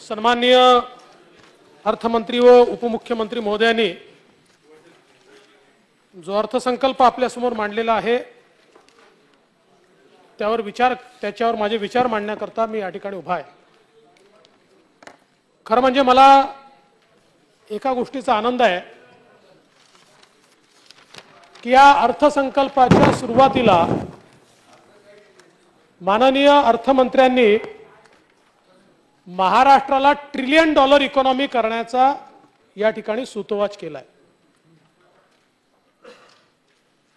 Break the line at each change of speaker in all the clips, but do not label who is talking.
सन्माननीय अर्थमंत्री व उपमुख्यमंत्री महोदयांनी जो अर्थसंकल्प आपल्यासमोर मांडलेला आहे त्याच्यावर माझे विचार मांडण्याकरता मी या ठिकाणी उभा आहे। खरं म्हणजे मला एका गोष्टीचा आनंद आहे की या अर्थसंकल्पाच्या सुरुवातीला माननीय अर्थमंत्र्यांनी महाराष्ट्राला $1 ट्रिलियन इकॉनॉमी करण्याचा या ठिकाणी सूतोवाच केलाय।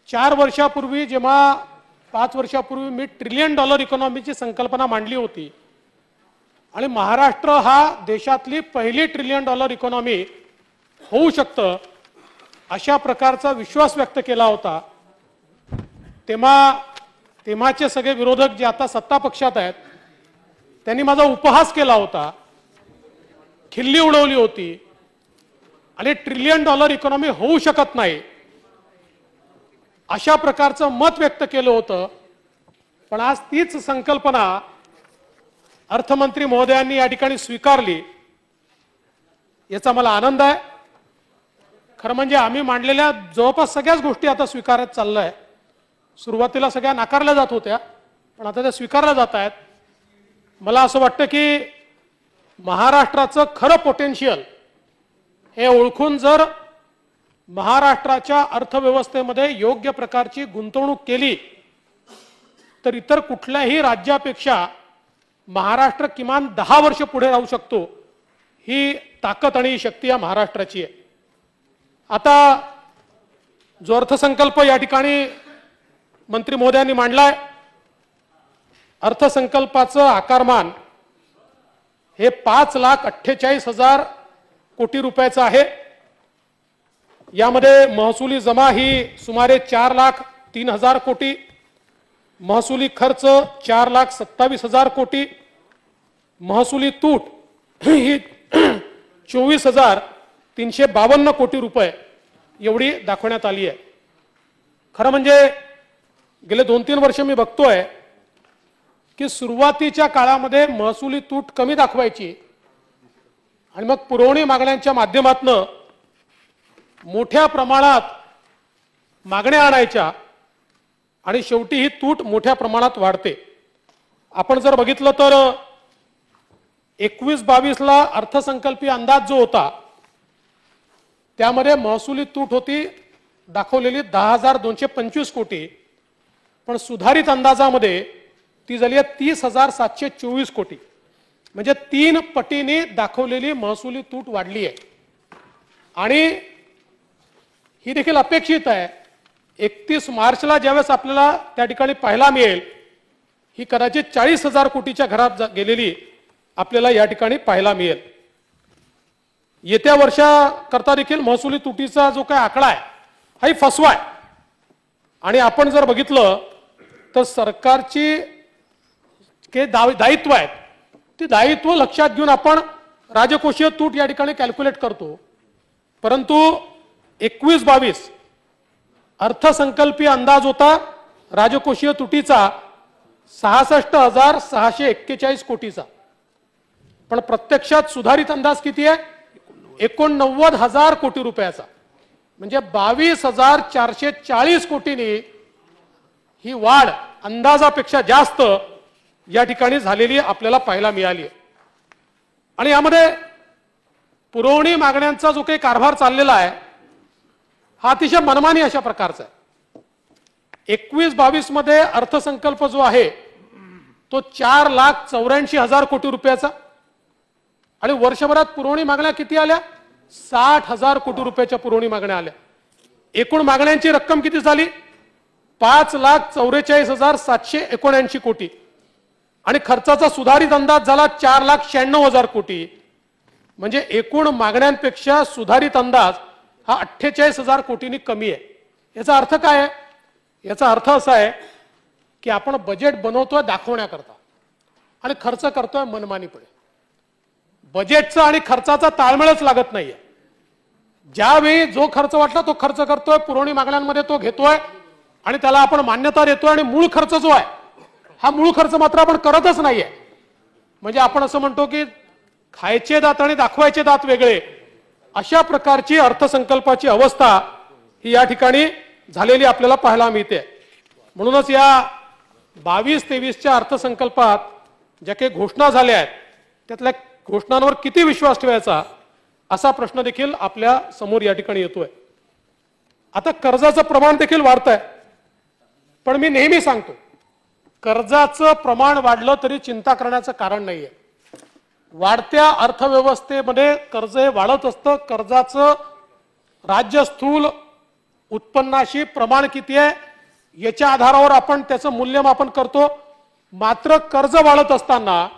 4 वर्षापूर्वी जेव्हा 5 वर्षापूर्वी मी $1 ट्रिलियन इकॉनॉमीची संकल्पना मांडली होती आणि महाराष्ट्र हा देशातली पहिली $1 ट्रिलियन इकॉनॉमी होऊ शकतं अशा प्रकारचा विश्वास व्यक्त केला होता, तेव्हाचे सगळे विरोधक जे आता सत्ता पक्षात आहेत त्यांनी माझा उपहास केला होता, खिल्ली उडवली होती आणि $1 ट्रिलियन इकॉनॉमी होऊ शकत नाही अशा प्रकारचं मत व्यक्त केलं होतं। पण आज तीच संकल्पना अर्थमंत्री महोदयांनी या ठिकाणी स्वीकारली, याचा मला आनंद आहे। खरं म्हणजे आम्ही मांडलेल्या जवळपास सगळ्याच गोष्टी आता स्वीकारत चाललोय। सुरुवातीला सगळ्या नाकारल्या जात होत्या पण आता त्या स्वीकारल्या जात आहेत। मला असं वाटतं की महाराष्ट्राचं खरं पोटेन्शियल हे ओळखून जर महाराष्ट्राच्या अर्थव्यवस्थेमध्ये योग्य प्रकारची गुंतवणूक केली तर इतर कुठल्याही राज्यापेक्षा महाराष्ट्र किमान 10 वर्ष पुढे राहू शकतो। ही ताकद आणि शक्ती या महाराष्ट्राची आहे। आता जो अर्थसंकल्प या ठिकाणी मंत्री महोदयांनी मांडलाय, अर्थसंकल्पाचं आकारमान हे 5,48,000 कोटी रुपयाचं आहे। यामध्ये महसुली जमा ही सुमारे 4,03,000 कोटी, महसुली खर्च 4,27,000 कोटी, महसुली तूट ही 24,352 कोटी रुपये एवढी दाखवण्यात आली आहे। खरं म्हणजे गेले 2-3 वर्ष मी बघतोय की सुरुवातीच्या काळामध्ये महसुली तूट कमी दाखवायची आणि मग पुरवणी मागण्यांच्या माध्यमातून मोठ्या प्रमाणात मागण्या आणायच्या आणि शेवटी ही तूट मोठ्या प्रमाणात वाढते। आपण जर बघितलं तर 21-22 ला अर्थसंकल्पीय अंदाज जो होता त्यामध्ये महसुली तूट होती दाखवलेली 10,225 कोटी, पण सुधारित अंदाजामध्ये ती झाली आहे 30,724 कोटी, म्हणजे 3 पटीने दाखवलेली महसुली तूट वाढली आहे। आणि ही देखील अपेक्षित आहे 31 मार्चला ज्यावेळेस आपल्याला त्या ठिकाणी पाहायला मिळेल ही कदाचित 40,000 कोटीच्या घरात गेलेली आपल्याला या ठिकाणी पाहायला मिळेल। येत्या वर्षाकरता देखील महसुली तुटीचा जो काही आकडा आहे हाही फसवा आहे आणि आपण जर बघितलं तर सरकारची के दायित्व आहेत ती दायित्व लक्षात घेऊन आपण राजकोषीय तूट या ठिकाणी कॅल्क्युलेट करतो, परंतु 21-22 अर्थसंकल्पीय अंदाज होता राजकोषीय तुटीचा 66,641 कोटीचा, पण प्रत्यक्षात सुधारित अंदाज किती आहे 89,000 कोटी रुपयाचा, म्हणजे 22,440 कोटींनी ही वाढ अंदाजापेक्षा जास्त या ठिकाणी झालेली आपल्याला पाहायला मिळाली आहे। आणि यामध्ये पुरवणी मागण्यांचा जो काही कारभार चाललेला आहे हा अतिशय मनमानी अशा प्रकारचा आहे। 21-22 मध्ये अर्थसंकल्प जो आहे तो 4,84,000 कोटी रुपयाचा आणि वर्षभरात पुरवणी मागण्या किती आल्या 60,000 कोटी रुपयाच्या पुरवणी मागण्या आल्या। एकूण मागण्यांची रक्कम किती झाली 5,44,779 कोटी आणि खर्चाचा सुधारित अंदाज झाला 4,96,000 कोटी, म्हणजे एकूण मागण्यांपेक्षा सुधारित अंदाज हा 48,000 कोटींनी कमी आहे। याचा अर्थ काय आहे? याचा अर्थ असा आहे की आपण बजेट बनवतोय दाखवण्याकरता आणि खर्च करतोय मनमानीपणे। बजेटचा आणि खर्चाचा ताळमेळच लागत नाहीये। ज्यावेळी जो खर्च वाटला तो खर्च करतोय, पुरवणी मागण्यांमध्ये तो घेतोय आणि त्याला आपण मान्यता देतोय आणि मूळ खर्च जो आहे हा मूळ खर्च मात्र आपण करतच नाहीये। म्हणजे आपण असं म्हणतो की खायचे दात आणि दाखवायचे दात वेगळे, अशा प्रकारची अर्थसंकल्पाची अवस्था ही या ठिकाणी झालेली आपल्याला पाहायला मिळते. म्हणूनच या 22-23च्या अर्थसंकल्पात ज्या काही घोषणा झाल्या आहेत त्यातल्या घोषणांवर किती विश्वास ठेवायचा असा प्रश्न देखील आपल्या समोर या ठिकाणी येतोय. आता कर्जाचं प्रमाण देखील वाढतंय, पण मी नेहमी सांगतो कर्जाचं प्रमाण वाढलं तरी चिंता करण्याचं कारण नाहीये. वाढत्या अर्थव्यवस्थेमध्ये कर्ज हे वाढत असतं. कर्जाचं राज्य स्थूल उत्पन्नाशी प्रमाण किती आहे याच्या आधारावर आपण त्याचं मूल्यमापन करतो. मात्र कर्ज वाढत असताना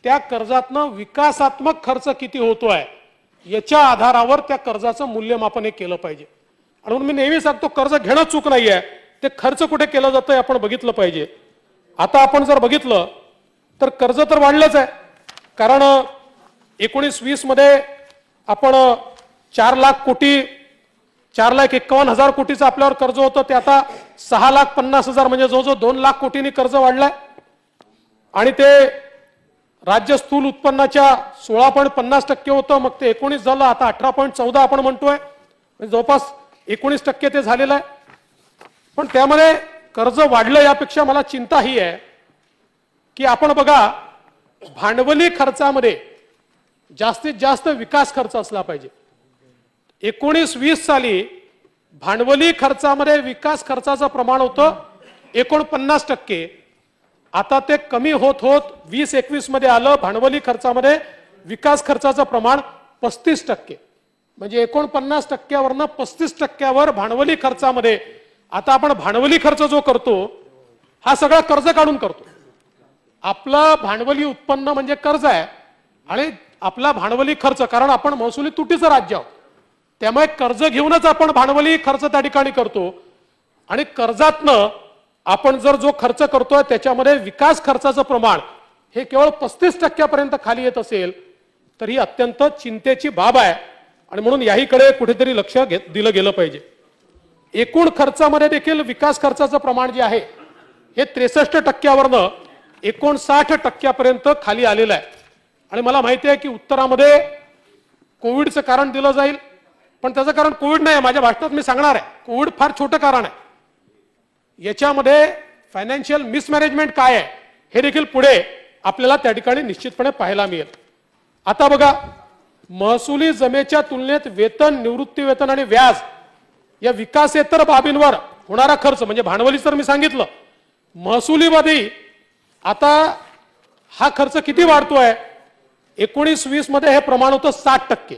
त्या कर्जातनं विकासात्मक खर्च किती होतोय याच्या आधारावर त्या कर्जाचं मूल्यमापन हे केलं पाहिजे. आणि म्हणून मी नेहमी सांगतो कर्ज घेणं चूक नाहीये, ते खर्च कुठे केलं जातं आपण बघितलं पाहिजे. आता आपण जर बघितलं तर कर्ज तर वाढलंच आहे, कारण 19-20 मध्ये आपण 4,51,000 कोटीचं आपल्यावर कर्ज होतं, ते आता 6,50,000 म्हणजे जवळजवळ 2 लाख कोटींनी कर्ज वाढलंय. आणि ते राज्य स्थूल उत्पन्नाच्या 16.50% होतं, मग ते 19 झालं, आता 18.14 आपण म्हणतोय, जवळपास 19% ते झालेलं आहे. पण त्यामध्ये कर्ज वाढलं यापेक्षा मला चिंता ही आहे की आपण बघा भांडवली खर्चामध्ये जास्तीत जास्त विकास खर्च असला पाहिजे. 19-20 साली भांडवली खर्चामध्ये विकास खर्चाचं प्रमाण होतं 49%. आता ते कमी होत होत 20-21 मध्ये आलं, भांडवली खर्चामध्ये विकास खर्चाचं प्रमाण 35%. म्हणजे 49%वरनं 35%वर भांडवली खर्चामध्ये. आता आपण भांडवली खर्च जो करतो हा सगळा कर्ज काढून करतो. आपलं भांडवली उत्पन्न म्हणजे कर्ज आहे आणि आपला भांडवली खर्च, कारण आपण महसुली तुटीचं राज्य आहोत, त्यामुळे कर्ज घेऊनच आपण भांडवली खर्च त्या ठिकाणी करतो. आणि कर्जातनं आपण जर जो खर्च करतोय त्याच्यामध्ये विकास खर्चाचं प्रमाण हे केवळ 35% खाली येत असेल तर ही अत्यंत चिंतेची बाब आहे. आणि म्हणून याहीकडे कुठेतरी लक्ष दिलं गेलं पाहिजे. एकूण खर्चामध्ये देखील विकास खर्चाचं प्रमाण जे आहे हे 63%वरनं 59% खाली आलेलं आहे. आणि मला माहिती आहे की उत्तरामध्ये कोविडचं कारण दिलं जाईल, पण त्याचं कारण कोविड नाही, माझ्या भाषणात मी सांगणार आहे. कोविड फार छोटं कारण आहे. याच्यामध्ये फायनान्शियल मिसमॅनेजमेंट काय आहे हे देखील पुढे आपल्याला त्या ठिकाणी निश्चितपणे पाहायला मिळेल. आता बघा, महसुली जमेच्या तुलनेत वेतन, निवृत्ती वेतन आणि व्याज या विकासेतर बाबींवर होणारा खर्च म्हणजे भांडवली तर मी सांगितलं, महसुलीमध्ये आता हा खर्च किती वाढतोय. 19-20 मध्ये हे प्रमाण होतं 60%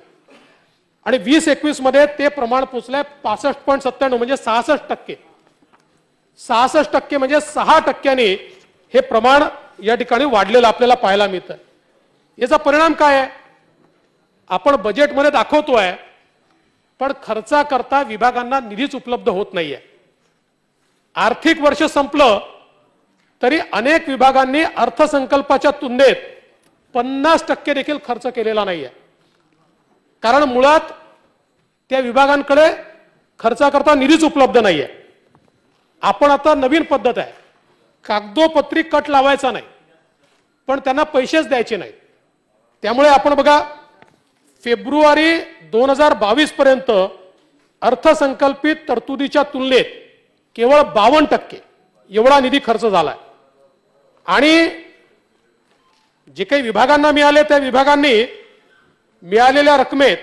आणि 20-21 मध्ये ते प्रमाण पोचलंय 65.97 म्हणजे 66%. 66% म्हणजे 6% हे प्रमाण या ठिकाणी वाढलेलं आपल्याला पाहायला मिळतं. याचा परिणाम काय आहे, आपण बजेटमध्ये दाखवतोय पण खर्चाकरता विभागांना निधीच उपलब्ध होत नाहीये. आर्थिक वर्ष संपलं तरी अनेक विभागांनी अर्थसंकल्पाच्या तुलनेत 50% देखील खर्च केलेला नाहीये, कारण मुळात त्या विभागांकडे खर्चाकरता निधीच उपलब्ध नाहीये. आपण आता नवीन पद्धत आहे, कागदोपत्री कट लावायचा नाही पण त्यांना पैसेच द्यायचे नाहीत. त्यामुळे आपण बघा फेब्रुवारी 2022 पर्यंत अर्थसंकल्पित तरतुदीच्या तुलनेत केवळ 52% एवढा निधी खर्च झालाय. आणि जे काही विभागांना मिळाले त्या विभागांनी मिळालेल्या रकमेत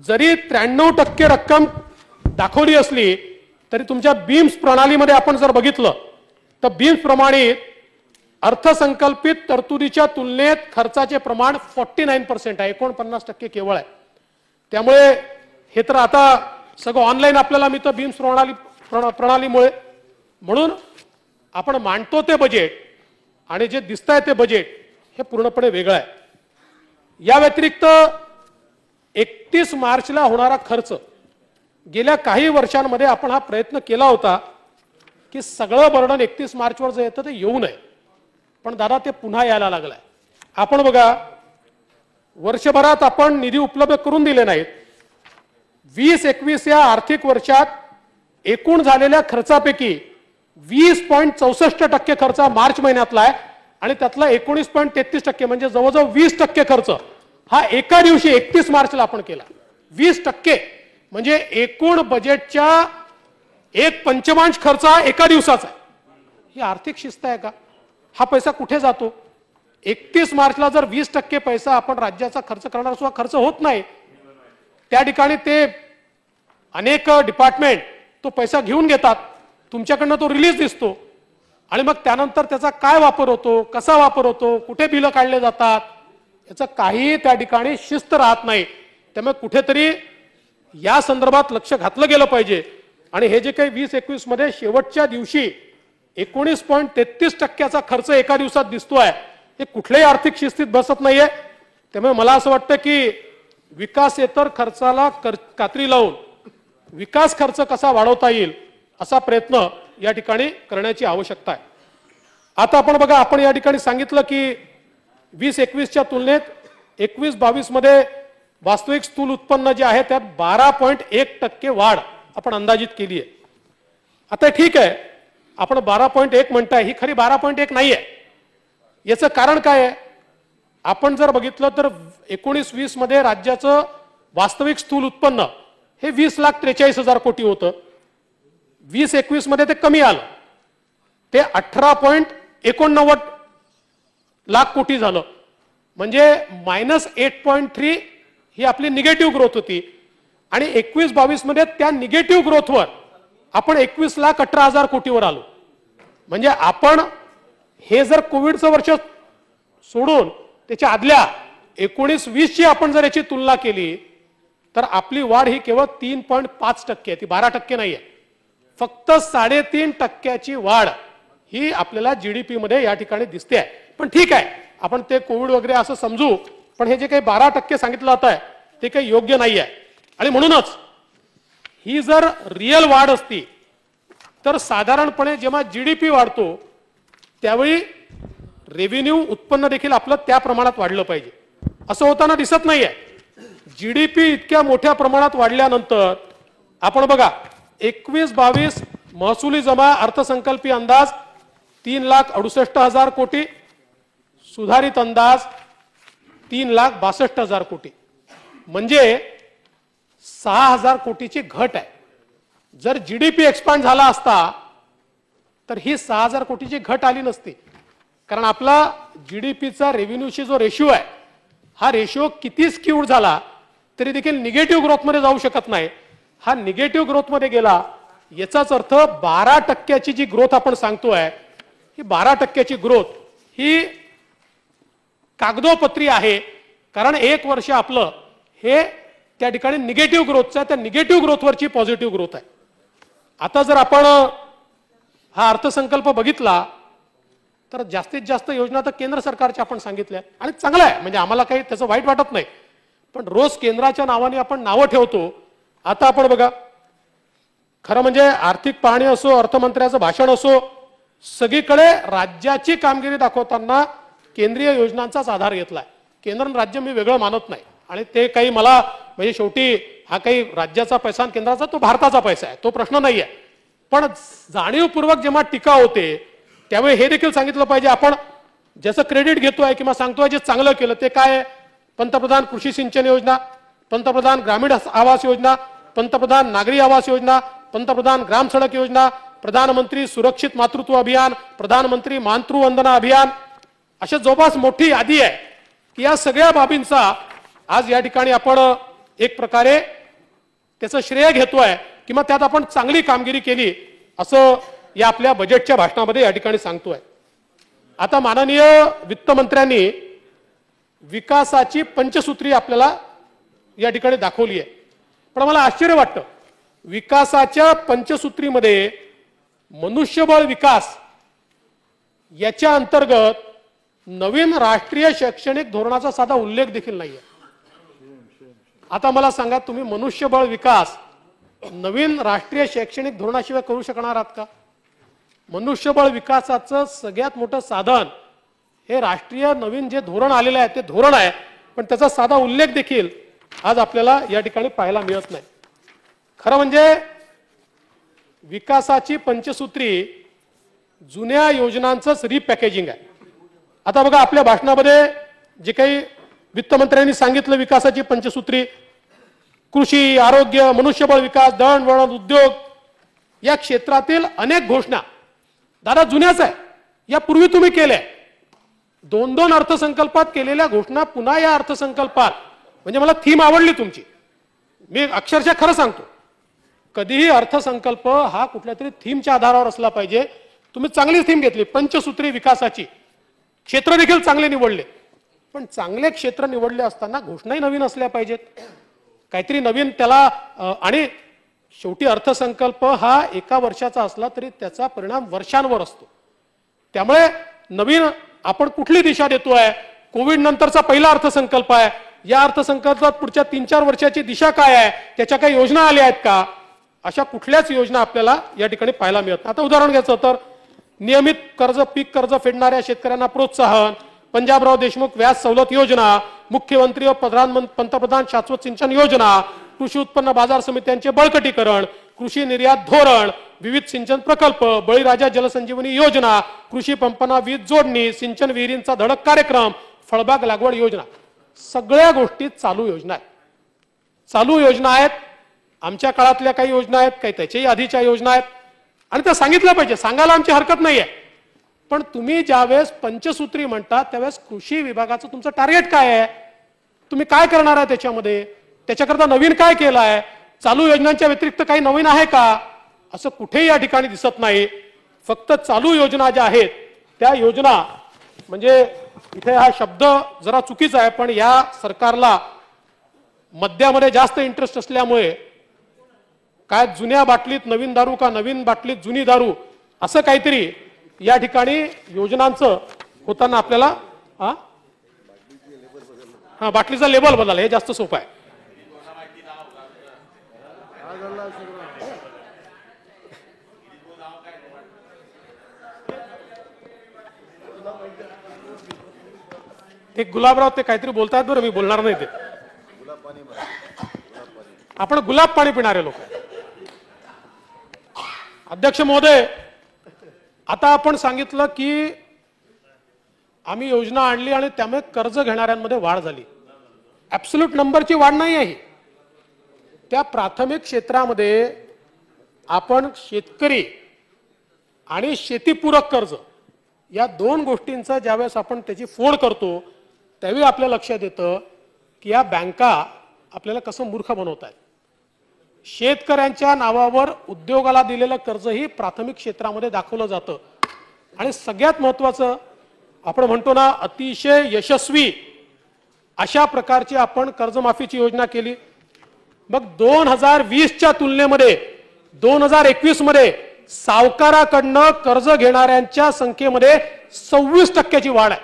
जरी 93% रक्कम दाखवली असली तरी तुमच्या बीम्स प्रणालीमध्ये आपण जर बघितलं तर बीम्स प्रमाणित अर्थसंकल्पित तरतुदीच्या तुलनेत खर्चाचे प्रमाण 49% आहे, 49% केवळ आहे. त्यामुळे हे तर आता सगळं ऑनलाईन आपल्याला मिळतं बीम्स प्रणालीमुळे. म्हणून आपण मांडतो ते बजेट आणि जे दिसतंय ते बजेट हे पूर्णपणे वेगळं आहे. या व्यतिरिक्त 31 मार्चला होणारा खर्च, गेल्या काही वर्षांमध्ये आपण हा प्रयत्न केला होता की सगळं बर्डन 31 मार्चवर जे येतं ते येऊ नये, पण दादा ते पुन्हा यायला लागलाय. आपण बघा वर्षभरात आपण निधी उपलब्ध करून दिले नाहीत. 20-21 या आर्थिक वर्षात एकूण झालेल्या खर्चापैकी 20.64% खर्च मार्च महिन्यातला आहे आणि त्यातला 19.33% म्हणजे जवळजवळ 20% खर्च हा एका दिवशी 31 मार्चला आपण केला. 20% म्हणजे एकूण बजेटच्या 1/5 खर्च हा एका दिवसाचा आहे. ही आर्थिक शिस्त आहे का? हा पैसा कुठे जातो? 31 मार्चला जर 20% पैसा आपण राज्याचा खर्च करणार असो, खर्च होत नाही. त्या ठिकाणी ते अनेक डिपार्टमेंट तो पैसा घेऊन घेतात, तुमच्याकडनं तो रिलीज दिसतो आणि मग त्यानंतर त्याचा काय वापर होतो, कसा वापर होतो, कुठे बिलं काढले जातात, याचं काही त्या ठिकाणी शिस्त राहत नाही. त्यामुळे कुठेतरी या संदर्भात लक्ष घातलं गेलं पाहिजे. आणि हे जे काही 20-21 मध्ये शेवटच्या दिवशी 19.33% खर्च एका दिवसात दिसतोय, हे कुठल्याही आर्थिक शिस्तीत बसत नाहीये. त्यामुळे मला असं वाटतं की विकासेतर खर्चाला कात्री लावून विकास खर्च कसा वाढवता येईल असा प्रयत्न या ठिकाणी करण्याची आवश्यकता आहे. आता आपण बघा, आपण या ठिकाणी सांगितलं की 20-21च्या तुलनेत 21-22 मध्ये वास्तविक स्थूल उत्पन्न जे आहे त्यात 12.1% वाढ आपण अंदाजित केली आहे. आता ठीक आहे, आपण 12.1 म्हणताय, ही खरी 12.1 नाहीये. याचं कारण काय आहे? आपण जर बघितलं तर 19-20 मध्ये राज्याचं वास्तविक स्थूल उत्पन्न हे 20,43,000 कोटी होतं. 20-21 मध्ये ते कमी आलं, ते 18.89 लाख कोटी झालं. म्हणजे -8.3 ही आपली निगेटिव्ह ग्रोथ होती. आणि 21-22 मध्ये त्या निगेटिव्ह ग्रोथवर आपण 21,18,000 कोटीवर आलो. म्हणजे आपण हे जर कोविडचं वर्ष सोडून त्याच्या आदल्या 19-20 ची आपण जर याची तुलना केली तर आपली वाढ ही केवळ 3.5% आहे, ती 12% नाही आहे. फक्त 3.5% वाढ ही आपल्याला जीडीपी मध्ये या ठिकाणी दिसते आहे. पण ठीक आहे, आपण ते कोविड वगैरे असं समजू, पण हे जे काही 12% सांगितलं जात आहे ते काही योग्य नाही आहे. आणि म्हणूनच ही जर रिअल वाढ असती तर साधारणपणे जेव्हा जीडीपी वाढतो त्यावेळी रेव्हेन्यू उत्पन्न देखील आपलं त्या प्रमाणात वाढलं पाहिजे. असं होताना दिसत नाहीये. जीडीपी इतक्या मोठ्या प्रमाणात वाढल्यानंतर आपण बघा 21-22 महसुली जमा अर्थसंकल्पीय अंदाज 3,68,000 कोटी, सुधारित अंदाज 3,62,000 कोटी, म्हणजे 6,000 कोटीची घट आहे. जर जीडीपी एक्सपांड झाला असता तर ही 6,000 कोटीची घट आली नसती. कारण आपला जीडीपीचा रेव्हेन्यूशी जो रेशिओ आहे हा रेशिओ किती स्क्यूड झाला तरी देखील निगेटिव्ह ग्रोथ मध्ये जाऊ शकत नाही. हा निगेटिव्ह ग्रोथ मध्ये गेला याचाच अर्थ 12% जी ग्रोथ आपण सांगतोय ही 12% ग्रोथ ही कागदोपत्री आहे. कारण एक वर्ष आपलं हे त्या ठिकाणी निगेटिव्ह ग्रोथचा, त्या निगेटिव्ह ग्रोथवरची पॉझिटिव्ह ग्रोथ आहे. आता जर आपण हा अर्थसंकल्प बघितला तर जास्तीत जास्त योजना तर केंद्र सरकारच्या आपण सांगितल्या आणि चांगलं आहे, म्हणजे आम्हाला काही त्याचं वाईट वाटत नाही. पण रोज केंद्राच्या नावाने आपण नावं ठेवतो. आता आपण बघा, खरं म्हणजे आर्थिक पाहणी असो, अर्थमंत्र्याचं भाषण असो, सगळीकडे राज्याची कामगिरी दाखवताना केंद्रीय योजनांचाच आधार घेतलाय. केंद्र आणि राज्य मी वेगळं मानत नाही. आणि ते काही मला म्हणजे शेवटी हा काही राज्याचा पैसा आणि केंद्राचा, तो भारताचा पैसा आहे, तो प्रश्न नाहीये. पण जाणीवपूर्वक जेव्हा टीका होते त्यावेळी हे देखील सांगितलं पाहिजे आपण ज्याचं क्रेडिट घेतोय किंवा सांगतोय जे चांगलं केलं ते काय? पंतप्रधान कृषी सिंचन योजना, पंतप्रधान ग्रामीण आवास योजना, पंतप्रधान नागरी आवास योजना, पंतप्रधान ग्राम सडक योजना, प्रधानमंत्री सुरक्षित मातृत्व अभियान, प्रधानमंत्री मातृवंदना अभियान, अशा जवळपास मोठी यादी आहे की या सगळ्या बाबींचा आज या ठिकाणी आपण एक प्रकारे त्याचं श्रेय घेतोय किंवा त्यात आपण चांगली कामगिरी केली असं या आपल्या बजेटच्या भाषणामध्ये या ठिकाणी सांगतोय. आता माननीय वित्तमंत्र्यांनी विकासाची पंचसूत्री आपल्याला या ठिकाणी दाखवली आहे. पण मला आश्चर्य वाटतं, विकासाच्या पंचसूत्रीमध्ये मनुष्यबळ विकास याच्या अंतर्गत नवीन राष्ट्रीय शैक्षणिक धोरणाचा साधा उल्लेख देखील नाहीये. आता मला सांगा, तुम्ही मनुष्यबळ विकास नवीन राष्ट्रीय शैक्षणिक धोरणाशिवाय करू शकणार आहात का? मनुष्यबळ विकासाचं सगळ्यात मोठं साधन हे राष्ट्रीय नवीन जे धोरण आलेलं आहे ते धोरण आहे, पण त्याचा साधा उल्लेख देखील आज आपल्याला या ठिकाणी पाहायला मिळत नाही. खरं म्हणजे विकासाची पंचसूत्री जुन्या योजनांचंच रिपॅकेजिंग आहे. आता बघा आपल्या भाषणामध्ये जे काही वित्तमंत्र्यांनी सांगितलं विकासाची पंचसूत्री, कृषी, आरोग्य, मनुष्यबळ विकास, दळणवळण, उद्योग या क्षेत्रातील अनेक घोषणा दादा जुन्याच आहे, यापूर्वी तुम्ही केल्या. 2-2 अर्थसंकल्पात केलेल्या घोषणा पुन्हा या अर्थसंकल्पात, म्हणजे मला थीम आवडली तुमची. मी अक्षरशः खरं सांगतो, कधीही अर्थसंकल्प हा कुठल्या तरी थीमच्या आधारावर असला पाहिजे. तुम्ही चांगली थीम घेतली पंचसूत्री विकासाची, क्षेत्र देखील चांगले निवडले, पण चांगले क्षेत्र निवडले असताना घोषणाही नवीन असल्या पाहिजेत, काहीतरी नवीन त्याला. आणि शेवटी अर्थसंकल्प हा एका वर्षाचा असला तरी त्याचा परिणाम वर्षांवर असतो. त्यामुळे नवीन आपण कुठली दिशा देतोय, कोविड नंतरचा पहिला अर्थसंकल्प आहे, या अर्थसंकल्पात पुढच्या 3-4 वर्षाची दिशा काय आहे, त्याच्या काही योजना आल्या आहेत का, अशा कुठल्याच योजना आपल्याला या ठिकाणी पाहायला मिळत. आता उदाहरण घ्यायचं तर नियमित कर्ज, पीक कर्ज फेडणाऱ्या शेतकऱ्यांना प्रोत्साहन, पंजाबराव देशमुख व्याज सवलत योजना, मुख्यमंत्री व पंतप्रधान शाश्वत सिंचन योजना, कृषी उत्पन्न बाजार समित्यांचे बळकटीकरण, कृषी निर्यात धोरण, विविध सिंचन प्रकल्प, बळीराजा जलसंजीवनी योजना, कृषी पंपांना वीज जोडणी, सिंचन विहिरींचा धडक कार्यक्रम, फळबाग लागवड योजना, सगळ्या गोष्टी चालू योजना आहेत. चालू योजना आहेत, आमच्या काळातल्या काही योजना आहेत, काही त्याच्याही आधीच्या योजना आहेत, आणि त्या सांगितलं पाहिजे, सांगायला आमची हरकत नाहीये. पण तुम्ही ज्यावेळेस पंचसूत्री म्हणता त्यावेळेस कृषी विभागाचं तुमचं टार्गेट काय आहे, तुम्ही काय करणार आहे त्याच्यामध्ये, त्याच्याकरता नवीन काय केलं आहे, चालू योजनांच्या व्यतिरिक्त काही नवीन आहे का, असं कुठेही या ठिकाणी दिसत नाही. फक्त चालू योजना ज्या आहेत त्या योजना, म्हणजे इथे हा शब्द जरा चुकीचा आहे, पण या सरकारला मद्यामध्ये जास्त इंटरेस्ट असल्यामुळे काय जुन्या बाटलीत नवीन दारू का नवीन बाटलीत जुनी दारू, असं काहीतरी या ठिकाणी योजनांचं होताना आपल्याला बाटलीचा लेबल बदलला, हे जास्त सोपं आहे. ते गुलाबराव ते काहीतरी बोलतायत बरं, मी बोलणार नाही ते. आपण गुलाब पाणी पिणारे लोक. अध्यक्ष महोदय, आता आपण सांगितलं की आम्ही योजना आणली आणि त्यामुळे कर्ज घेणाऱ्यांमध्ये वाढ झाली. ऍब्सोल्यूट नंबरची वाढ नाही आहे. त्या प्राथमिक क्षेत्रामध्ये आपण शेतकरी आणि शेतीपूरक कर्ज या 2 गोष्टींचा ज्यावेळेस आपण त्याची फोड करतो त्यावेळी आपल्या लक्षात येतं की या बँका आपल्याला कसं मूर्ख बनवत आहेत. शेतकऱ्यांच्या नावावर उद्योगाला दिलेलं कर्जही प्राथमिक क्षेत्रामध्ये दाखवलं जातं. आणि सगळ्यात महत्त्वाचं, आपण म्हणतो ना, अतिशय यशस्वी अशा प्रकारची आपण कर्जमाफीची योजना केली. मग 2020च्या तुलनेमध्ये 2021 मध्ये सावकाराकडनं कर्ज घेणाऱ्यांच्या संख्येमध्ये 26% वाढ आहे.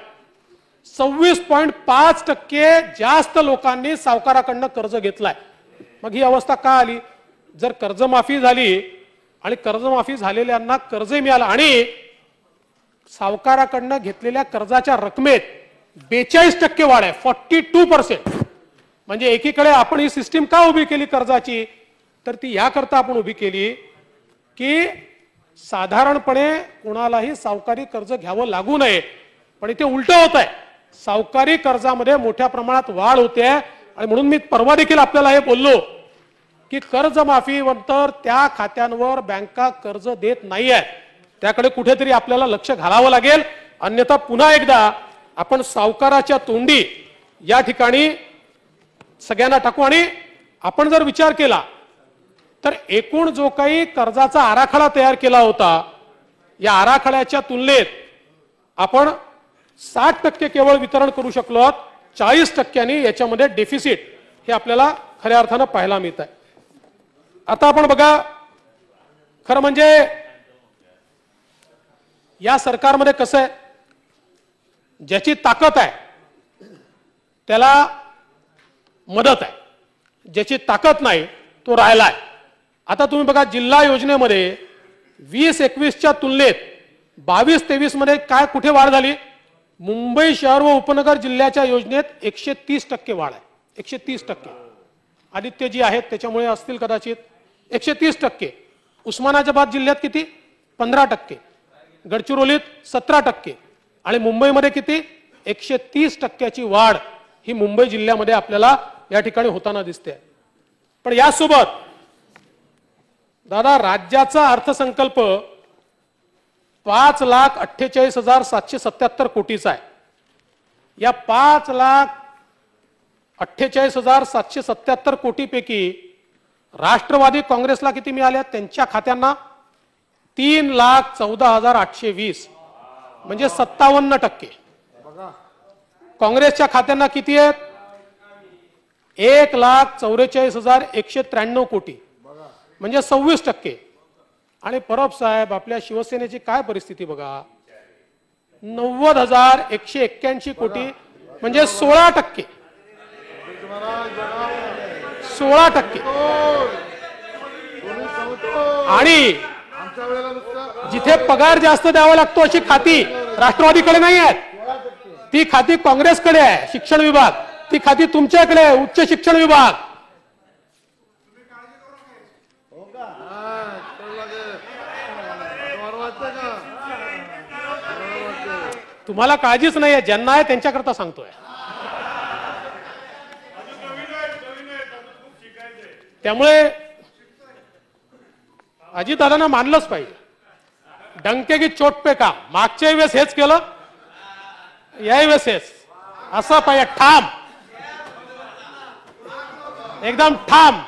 26.5% जास्त लोकांनी सावकाराकडनं कर्ज घेतलाय. मग ही अवस्था का आली? जर कर्जमाफी झाली आणि कर्जमाफी झालेल्यांना कर्ज मिळालं आणि सावकाराकडनं घेतलेल्या कर्जाच्या रकमेत 42% वाढ आहे, 42%. म्हणजे एकीकडे आपण ही सिस्टीम का उभी केली कर्जाची, तर ती याकरता आपण उभी केली की साधारणपणे कोणालाही सावकारी कर्ज घ्यावं लागू नये. पण इथे उलट होत आहे, सावकारी कर्जामध्ये मोठ्या प्रमाणात वाढ होते. आणि म्हणून मी परवा देखील आपल्याला हे बोललो की कर्जमाफीनंतर त्या खात्यांवर बँका कर्ज देत नाही आहेत, त्याकडे कुठेतरी आपल्याला लक्ष घालावं लागेल. अन्यथा पुन्हा एकदा आपण सावकाराच्या तोंडी या ठिकाणी सगळ्यांना टाकू. आणि आपण जर विचार केला तर एकूण जो काही कर्जाचा आराखडा तयार केला होता, या आराखड्याच्या तुलनेत आपण 60% केवळ वितरण करू शकलो आहोत. 40% याच्यामध्ये डेफिसिट हे आपल्याला खऱ्या अर्थानं पाहायला मिळत आहे. आता आपण बघा, खरं म्हणजे या सरकारमध्ये कसं आहे, ज्याची ताकद आहे त्याला मदत आहे, ज्याची ताकद नाही तो राहिला आहे. आता तुम्ही बघा, जिल्हा योजनेमध्ये 20-21च्या तुलनेत 22-23 मध्ये काय कुठे वाढ झाली? मुंबई शहर व उपनगर जिल्ह्याच्या योजनेत 130% वाढ आहे. 130%. आदित्यजी आहेत त्याच्यामुळे असतील कदाचित. 130%. उस्मानाबाद जिल्ह्यात किती? 15%. गडचिरोलीत 17%. आणि मुंबईमध्ये किती 130% वाढ ही मुंबई जिल्ह्यामध्ये आपल्याला या ठिकाणी होताना दिसते. पण यासोबत दादा राज्याचा अर्थसंकल्प 5,48,777 कोटीचा आहे. या 5,48,777 कोटीपैकी राष्ट्रवादी काँग्रेसला किती मिळाले? त्यांच्या खात्यांना 3,14,820 म्हणजे 57%. काँग्रेसच्या खात्यांना किती आहेत? 1,44,193 कोटी म्हणजे 26%. आणि परब साहेब आपल्या शिवसेनेची काय परिस्थिती बघा, 90,181 कोटी म्हणजे 16%. 16%. आणि जिथे पगार जास्त द्यावा लागतो अशी खाती राष्ट्रवादीकडे नाही आहेत, ती खाती काँग्रेसकडे आहे. शिक्षण विभाग ती खाती तुमच्याकडे आहे, उच्च शिक्षण विभाग. तुम्हाला काळजीच नाहीये, ज्यांना आहे त्यांच्याकरता सांगतोय. त्यामुळे अजितदादांना मानलंच पाहिजे. डंके की चोट पे काम. मागच्या वेळेस हेच केलं, याही वेळेस हेच. असं पाहिजे ठाम, एकदम ठाम.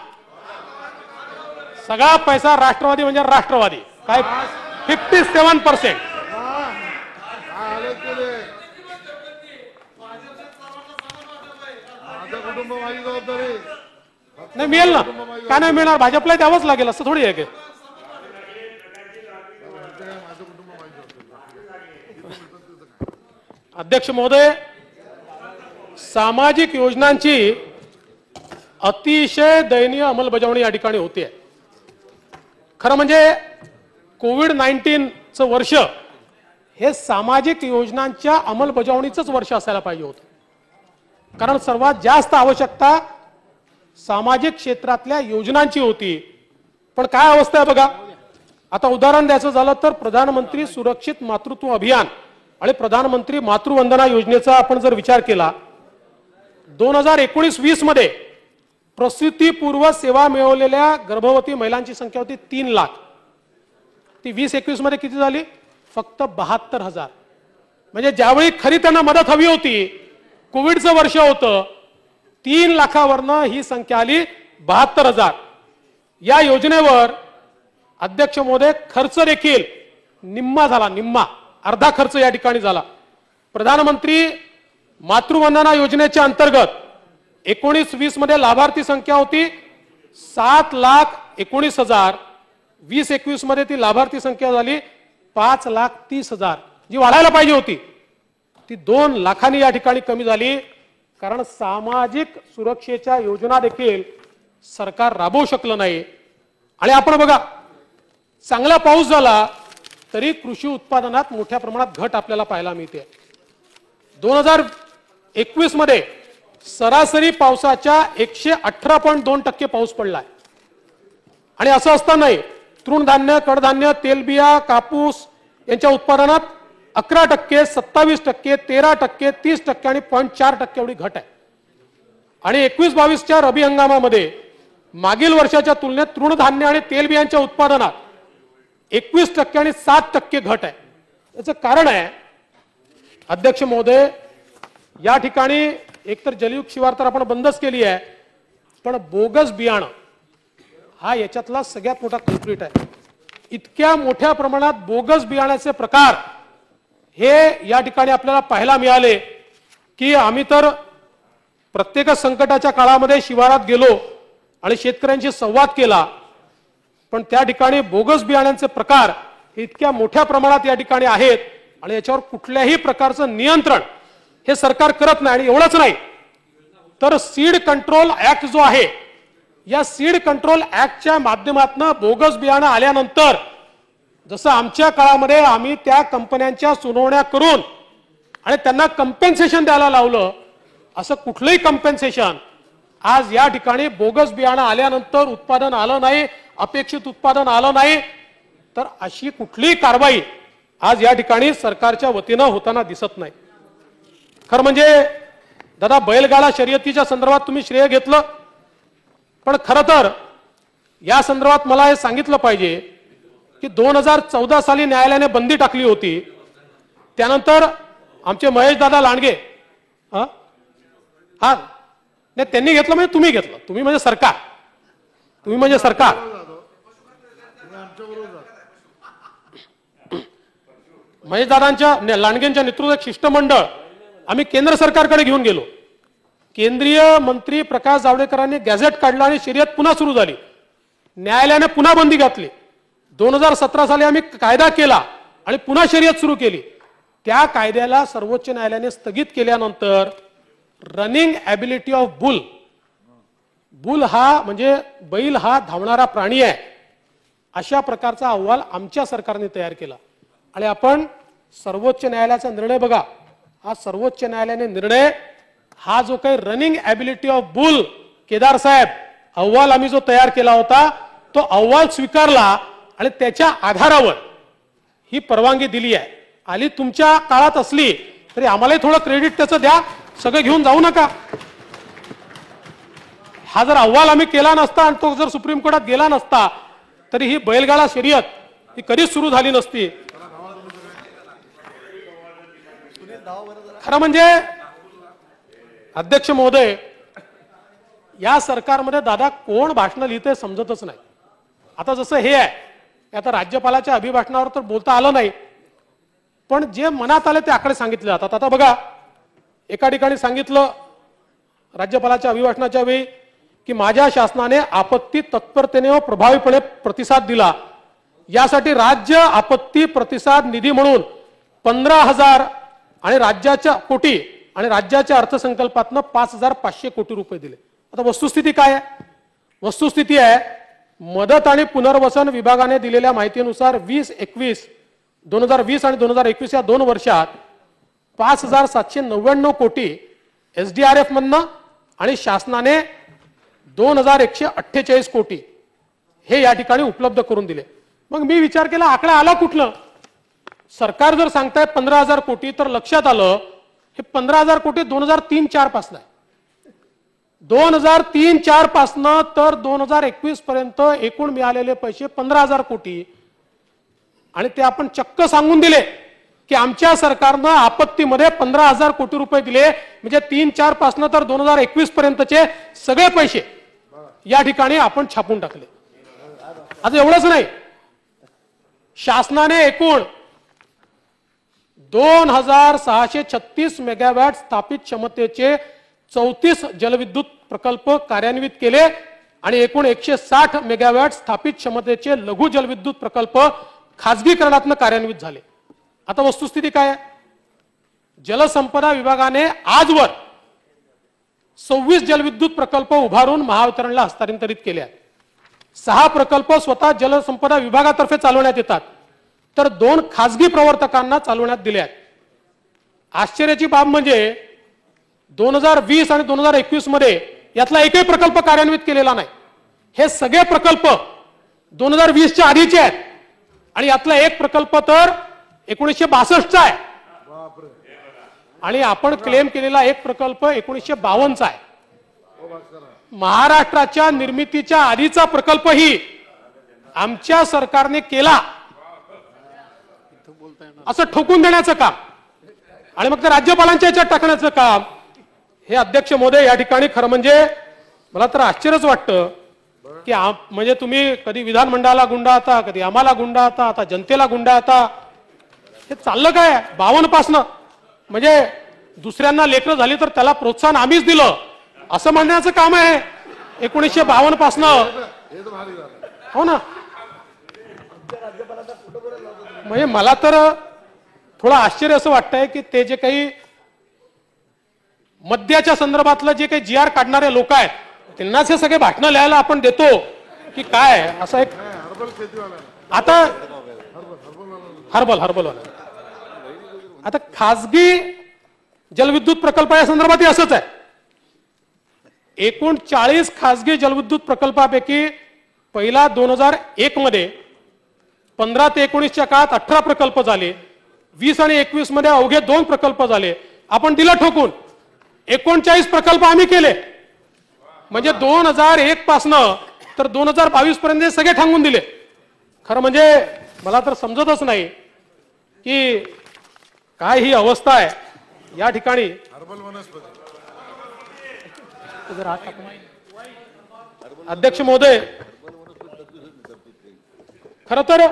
सगळा पैसा राष्ट्रवादी म्हणजे राष्ट्रवादी. काय 57%. नाही मिळेल ना, काय नाही मिळणार? भाजपला द्यावंच लागेल असं थोडी आहे की. अध्यक्ष महोदय, सामाजिक योजनांची अतिशय दयनीय अंमलबजावणी या ठिकाणी होते. खरं म्हणजे कोविड-19चं वर्ष हे सामाजिक योजनांच्या अंमलबजावणीचंच वर्ष असायला पाहिजे होतं. कारण सर्वात जास्त आवश्यकता सामाजिक क्षेत्रातल्या योजनांची होती. पण काय अवस्था आहे बघा. आता उदाहरण द्यायचं झालं तर प्रधानमंत्री सुरक्षित मातृत्व अभियान आणि प्रधानमंत्री मातृवंदना योजनेचा आपण जर विचार केला, 2019-20 मध्ये प्रसूतीपूर्व सेवा मिळवलेल्या गर्भवती महिलांची संख्या होती 3 लाख. ती 2021 मध्ये किती झाली? फक्त 72,000. म्हणजे ज्यावेळी खरी त्यांना मदत हवी होती, कोविडचं वर्ष होतं, 3 लाखावरनं ही संख्या आली 72,000. या योजनेवर अध्यक्ष महोदय खर्च देखील निम्मा झाला, निम्मा, अर्धा खर्च या ठिकाणी झाला. प्रधानमंत्री मातृवंदना योजनेच्या अंतर्गत 19-20 मध्ये लाभार्थी संख्या होती 7,19,000. 20-21 मध्ये ती लाभार्थी संख्या झाली 5,30,000, जी वाढायला पाहिजे होती ती 2 लाखांनी या ठिकाणी कमी झाली. कारण सामाजिक सुरक्षेच्या योजना देखील सरकार राबवू शकलं नाही. आणि आपण बघा, चांगला पाऊस झाला तरी कृषी उत्पादनात मोठ्या प्रमाणात घट आपल्याला पाहायला मिळते. 2021 मध्ये सरासरी पावसाच्या 118.2% पाऊस पडलाय. आणि असं असतानाही तृणधान्य, कडधान्य, तेलबिया, कापूस यांच्या उत्पादनात 11%, 27%, 13%, 30% आणि 0.4% एवढी घट आहे. आणि 21-22च्या रबी हंगामामध्ये मागील वर्षाच्या तुलनेत तृणधान्य आणि तेलबियांच्या उत्पादनात 21% आणि 7% घट आहे. याचं कारण आहे अध्यक्ष महोदय, या ठिकाणी एकतर जलयुक्त शिवार तर आपण बंदच केली आहे, पण बोगस बियाणं हा याच्यातला सगळ्यात मोठा कल्प्रिट आहे. इतक्या मोठ्या प्रमाणात बोगस बियाण्याचे प्रकार हे या ठिकाणी आपल्याला पाहायला मिळाले की आम्ही तर प्रत्येक संकटाच्या काळामध्ये शिवारात गेलो आणि शेतकऱ्यांशी संवाद केला, पण त्या ठिकाणी बोगस बियाण्यांचे प्रकार इतक्या मोठ्या प्रमाणात या ठिकाणी आहेत आणि याच्यावर कुठल्याही प्रकारचं नियंत्रण हे सरकार करत नाही. आणि एवढंच नाही तर सीड कंट्रोल ऍक्ट जो आहे, या सीड कंट्रोल ऍक्टच्या माध्यमातून बोगस बियाणं आल्यानंतर जसं आमच्या काळामध्ये आम्ही त्या कंपन्यांच्या सुनावण्या करून आणि त्यांना कंपेन्सेशन द्यायला लावलं, असं कुठलंही कंपेन्सेशन आज या ठिकाणी बोगस बियाणं आल्यानंतर उत्पादन आलं नाही, अपेक्षित उत्पादन आलं नाही, तर अशी कुठलीही कारवाई आज या ठिकाणी सरकारच्या वतीनं होताना दिसत नाही। खरं म्हणजे दादा बैलगाडा शर्यतीच्या संदर्भात तुम्ही श्रेय घेतलं, पण खरं तर या संदर्भात मला हे सांगितलं पाहिजे की 2014 साली न्यायालयाने बंदी टाकली होती। त्यानंतर आमचे महेश दादा लांडगे हा नाही त्यांनी घेतलं म्हणजे तुम्ही घेतलं, तुम्ही म्हणजे सरकार, तुम्ही म्हणजे सरकार। महेश दादांच्या लांडगेंच्या नेतृत्वात शिष्टमंडळ आम्ही केंद्र सरकारकडे घेऊन गेलो। केंद्रीय मंत्री प्रकाश जावडेकरांनी गॅझेट काढला आणि शर्यत पुन्हा सुरू झाली। न्यायालयाने पुन्हा बंदी घातली। 2017 साली आम्ही कायदा केला आणि पुन्हा शर्यत सुरू केली। त्या कायद्याला सर्वोच्च न्यायालयाने स्थगित केल्यानंतर running ability of boule, boule हा म्हणजे बैल हा धावणारा प्राणी आहे, अशा प्रकारचा अहवाल आमच्या सरकारने तयार केला। आणि आपण सर्वोच्च न्यायालयाचा निर्णय बघा, हा सर्वोच्च न्यायालयाने निर्णय हा जो काही running ability of bull Kedar साहेब अहवाल आम्ही जो तयार केला होता तो अहवाल स्वीकारला आणि त्याच्या आधारावर ही परवानगी दिली आहे। आली तुमच्या काळात असली तरी आम्हालाही थोडं क्रेडिट त्याचं द्या, सगळं घेऊन जाऊ नका। हा जर अहवाल आम्ही केला नसता आणि तो जर सुप्रीम कोर्टात गेला नसता तरी ही बैलगाडा शर्यत ही कधीच सुरू झाली नसती। खरं म्हणजे अध्यक्ष महोदय, या सरकारमध्ये दादा कोण भाषण लिहिते समजतच नाही। आता जसं हे आहे, आता राज्यपालाच्या अभिभाषणावर तर बोलता आलं नाही, पण जे मनात आले ते आकडे सांगितले जातात। आता बघा, एका ठिकाणी सांगितलं राज्यपालाच्या अभिभाषणाच्या वेळी की माझ्या शासनाने आपत्ती तत्परतेने व प्रभावीपणे प्रतिसाद दिला, यासाठी राज्य आपत्ती प्रतिसाद निधी म्हणून 15,000 आणि राज्याच्या कोटी आणि राज्याच्या अर्थसंकल्पातनं 5,500 कोटी रुपये दिले। आता वस्तुस्थिती काय आहे? वस्तुस्थिती आहे, मदत आणि पुनर्वसन विभागाने दिलेल्या माहितीनुसार 2020 आणि 2021 या 2 वर्षात 5,799 कोटी SDRF मधनं आणि शासनाने 2,148 कोटी हे या ठिकाणी उपलब्ध करून दिले। मग मी विचार केला आकडा आला कुठलं? सरकार जर सांगताय 15,000 कोटी तर लक्षात आलं हे 15,000 कोटी 2003-04 पासून आहे। 2003-04 पासून तर 2021 पर्यंत एकूण मिळालेले पैसे 15,000 कोटी आणि ते आपण चक्क सांगून दिले की आमच्या सरकारनं आपत्तीमध्ये 15,000 कोटी रुपये दिले, म्हणजे 3-4 पासून तर 2021 पर्यंतचे सगळे पैसे या ठिकाणी आपण छापून टाकले। आता एवढंच नाही, शासनाने एकूण 2,636 मेगावॅट स्थापित क्षमतेचे 34 जलविद्युत प्रकल्प कार्यान्वित केले आणि एकूण 160 मेगावॅट स्थापित क्षमतेचे लघु जलविद्युत प्रकल्प खासगीकरणातून कार्यान्वित झाले। आता वस्तुस्थिती काय आहे? जलसंपदा विभागाने आजवर 26 जलविद्युत प्रकल्प उभारून महावितरणला हस्तांतरित केले आहेत। 6 प्रकल्प स्वतः जलसंपदा विभागातर्फे चालवण्यात येतात, तर 2 खासगी प्रवर्तकांना चालवण्यात दिले आहेत। आश्चर्याची बाब म्हणजे 2020 आणि 2021 मध्ये यातला एकही प्रकल्प कार्यान्वित केलेला नाही। हे सगळे प्रकल्प 2020 च्या आधीचे आहेत आणि यातला एक प्रकल्प तर 1962चा आहे आणि आपण क्लेम केलेला एक प्रकल्प 1952चा आहे। महाराष्ट्राच्या निर्मितीच्या आधीचा प्रकल्पही आमच्या सरकारने केला असं ठोकून देण्याचं काम आणि मग ते राज्यपालांच्या याच्यात टाकण्याचं काम हे अध्यक्ष महोदय या ठिकाणी खरं म्हणजे मला तर आश्चर्यच वाटतं की म्हणजे तुम्ही कधी विधानमंडळाला गुंडाळता, कधी आम्हाला गुंडाळता, आता जनतेला गुंडाळता। हे चाललं काय 52 पासनं? म्हणजे दुसऱ्यांना लेकरं झाली तर त्याला प्रोत्साहन आम्हीच दिलं असं म्हणण्याचं काम आहे 1952 पासनं, हो ना? म्हणजे मला तर थोडं आश्चर्य असं वाटतंय की ते जे काही मद्याच्या संदर्भातलं जे काही GR काढणारे लोक आहेत त्यांनाच हे सगळे भाषणं लिहायला आपण देतो की काय? असं एक आता हर्बल आता खासगी जलविद्युत प्रकल्प या संदर्भात असंच आहे। एकूण 40 खासगी जलविद्युत प्रकल्पापैकी पहिला 2001 मध्ये 15 ते 19 च्या काळात 18 प्रकल्प झाले, 20 आणि 21 मध्ये अवघे 2 प्रकल्प झाले, आपण दिला ठोकून. 39 प्रकल्प आम्ही केले. म्हणजे 2001 पासनं तर 2022 पर्यंत सगळे थांबून दिले. खरं म्हणजे मला तर समजतच नाही की काय ही अवस्था आहे या ठिकाणी. अध्यक्ष महोदय, खरं तर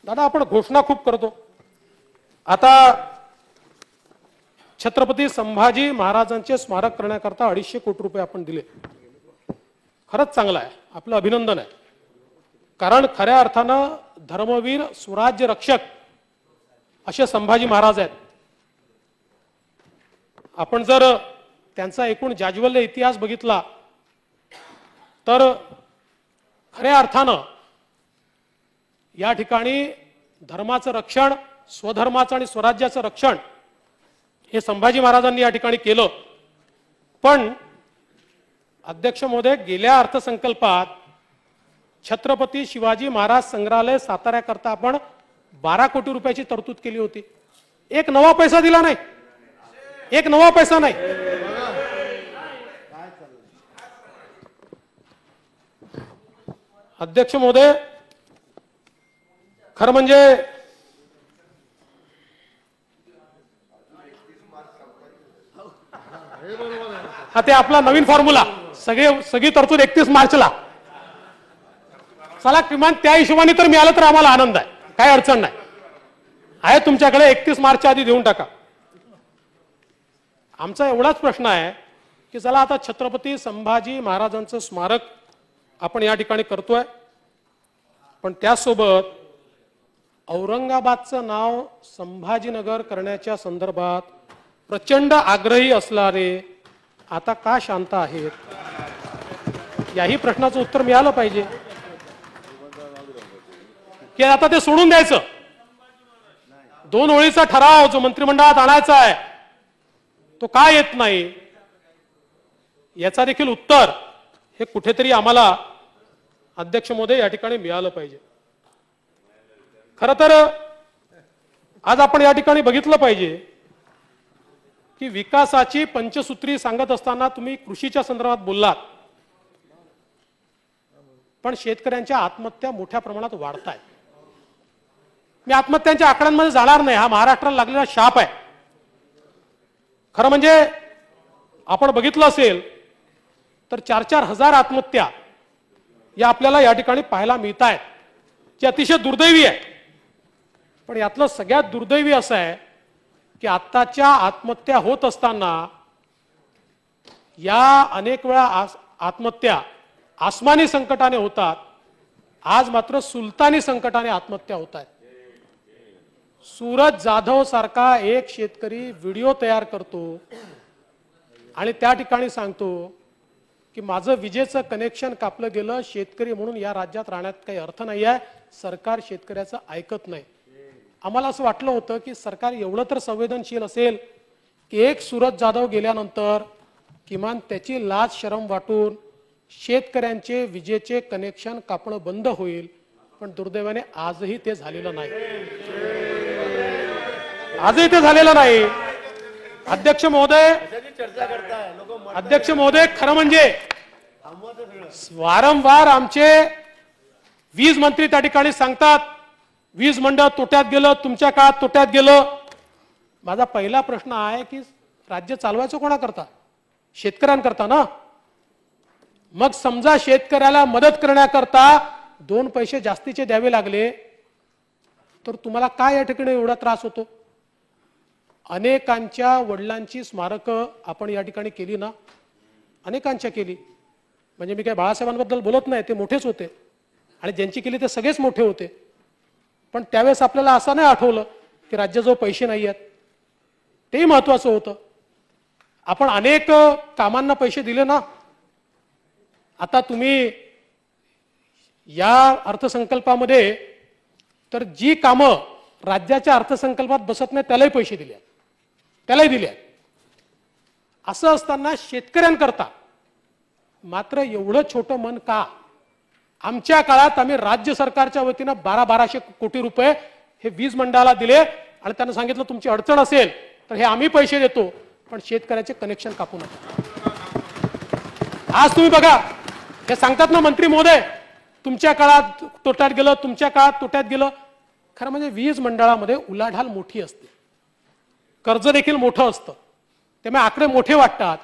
दादा आपण घोषणा खूप करतो. आता छत्रपती संभाजी महाराजांचे स्मारक करण्याकरता 250 कोटी रुपये आपण दिले. खरंच चांगलं आहे, आपलं अभिनंदन आहे. कारण खऱ्या अर्थानं धर्मवीर स्वराज्य रक्षक असे संभाजी महाराज आहेत. आपण जर त्यांचा एकूण जाज्वल्य इतिहास बघितला तर खऱ्या अर्थानं या ठिकाणी धर्माचं रक्षण, स्वधर्माचं आणि स्वराज्याचं रक्षण हे संभाजी महाराजांनी या ठिकाणी केलं. पण अध्यक्ष महोदय, गेल्या अर्थसंकल्पात छत्रपती शिवाजी महाराज संग्रहालय साताऱ्याकरता आपण 12 कोटी रुपयाची तरतूद केली होती. एक नवा पैसा दिला नाही, एक नवा पैसा नाही. अध्यक्ष महोदय, खरं म्हणजे हा ते आपला नवीन फॉर्म्युला, सगळी तरतूद 31 मार्चला. चला किमान त्या हिशोबाने तर मिळालं तर आम्हाला आनंद आहे, काही अडचण नाही आहे. तुमच्याकडे 31 मार्चच्या आधी देऊन टाका. आमचा एवढाच प्रश्न आहे की चला आता छत्रपती संभाजी महाराजांचं स्मारक आपण या ठिकाणी करतोय, पण त्यासोबत औरंगाबादचं नाव संभाजीनगर करण्याच्या संदर्भात प्रचंड आग्रही असणारे आता का शांत आहेत, याही प्रश्नाचं उत्तर मिळालं पाहिजे. की आता ते सोडून द्यायचं, 2 ओळीचा ठराव जो मंत्रिमंडळात आणायचा आहे तो का येत नाही, याचा देखील उत्तर हे कुठेतरी आम्हाला अध्यक्ष महोदय या ठिकाणी मिळालं पाहिजे. खरं तर आज आपण या ठिकाणी बघितलं पाहिजे की विकासाची पंचसूत्री सांगत असताना तुम्ही कृषीच्या संदर्भात बोललात, पण शेतकऱ्यांच्या आत्महत्या मोठ्या प्रमाणात वाढत आहेत. मी आत्महत्यांच्या आकड्यांमध्ये जाणार नाही, हा महाराष्ट्राला लागलेला शाप आहे. खरं म्हणजे आपण बघितलं असेल तर 4-4 हजार आत्महत्या या आपल्याला या ठिकाणी पाहायला मिळत आहेत, जे अतिशय दुर्दैवी आहे. पण यातलं सगळ्यात दुर्दैवी असं आहे की आत्ताच्या आत्महत्या होत असताना या अनेक वेळा आत्महत्या आसमानी संकटाने होतात, आज मात्र सुलतानी संकटाने आत्महत्या होत आहेत. सूरज जाधव सारखा एक शेतकरी व्हिडिओ तयार करतो आणि त्या ठिकाणी सांगतो की माझं विजेचं कनेक्शन कापलं गेलं, शेतकरी म्हणून या राज्यात राहण्यात काही अर्थ नाही आहे, सरकार शेतकऱ्याचं ऐकत नाही. आम्हाला असं वाटलं होतं की सरकार एवढं तर संवेदनशील असेल की एक सूरज जाधव गेल्यानंतर किमान त्याची लाज शरम वाटून शेतकऱ्यांचे विजेचे कनेक्शन कापणं बंद होईल. पण दुर्दैवाने आजही ते झालेलं नाही, आजही ते झालेलं नाही. अध्यक्ष महोदय, खरं म्हणजे वारंवार आमचे वीज मंत्री त्या ठिकाणी सांगतात वीज मंडळ तोट्यात गेलं, तुमच्या काळात तोट्यात गेलं. माझा पहिला प्रश्न आहे की राज्य चालवायचं कोणाकरता? शेतकऱ्यांकरता ना. मग समजा शेतकऱ्याला मदत करण्याकरता 2 पैसे जास्तीचे द्यावे लागले तर तुम्हाला काय या ठिकाणी एवढा त्रास होतो? अनेकांच्या वडिलांची स्मारकं आपण या ठिकाणी केली ना, अनेकांच्या केली. म्हणजे मी काय बाळासाहेबांबद्दल बोलत नाही, ते मोठेच होते आणि ज्यांची केली ते सगळेच मोठे होते. पण त्यावेळेस आपल्याला असं नाही आठवलं की राज्याजवळ पैसे नाही आहेत, तेही महत्वाचं होतं. आपण अनेक कामांना पैसे दिले ना. आता तुम्ही या अर्थसंकल्पामध्ये तर जी कामं राज्याच्या अर्थसंकल्पात बसत नाही त्यालाही पैसे दिले, त्यालाही दिले. असं असताना शेतकऱ्यांकरता मात्र एवढं छोटं मन का? आमच्या काळात आम्ही राज्य सरकारच्या वतीनं 1200 कोटी रुपये हे वीज मंडळाला दिले आणि त्यांना सांगितलं तुमची अडचण असेल तर हे आम्ही पैसे देतो, पण शेतकऱ्याचे कनेक्शन कापू नका. आज तुम्ही बघा, हे सांगतात ना मंत्री महोदय, तुमच्या काळात तोट्यात गेलं, तुमच्या काळात तोट्यात गेलं. खरं म्हणजे वीज मंडळामध्ये उलाढाल मोठी असते, कर्ज देखील मोठं असतं, त्यामुळे आकडे मोठे वाटतात.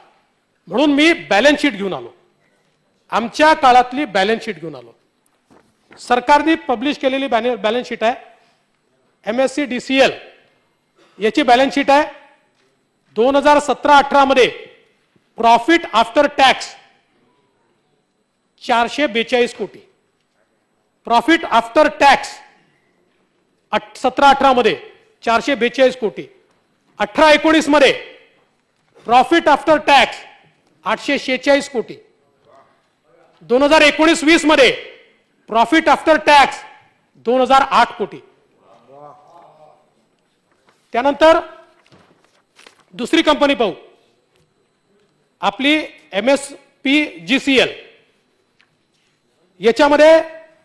म्हणून मी बॅलन्स शीट घेऊन आलो, आमच्या काळातली बॅलन्स शीट घेऊन आलो. सरकारने पब्लिश केलेली बॅलन्स शीट आहे, MSC DCL याची बॅलन्स शीट आहे. 2017-18 मध्ये प्रॉफिट आफ्टर टॅक्स 442 कोटी, प्रॉफिट आफ्टर टॅक्स 17-18 मध्ये 442 कोटी. 18-19 मध्ये प्रॉफिट आफ्टर टॅक्स 846 कोटी. 2019-20 मध्ये प्रॉफिट आफ्टर टॅक्स 2008 कोटी. त्यानंतर दुसरी कंपनी पाहू, आपली MSPGCL. याच्यामध्ये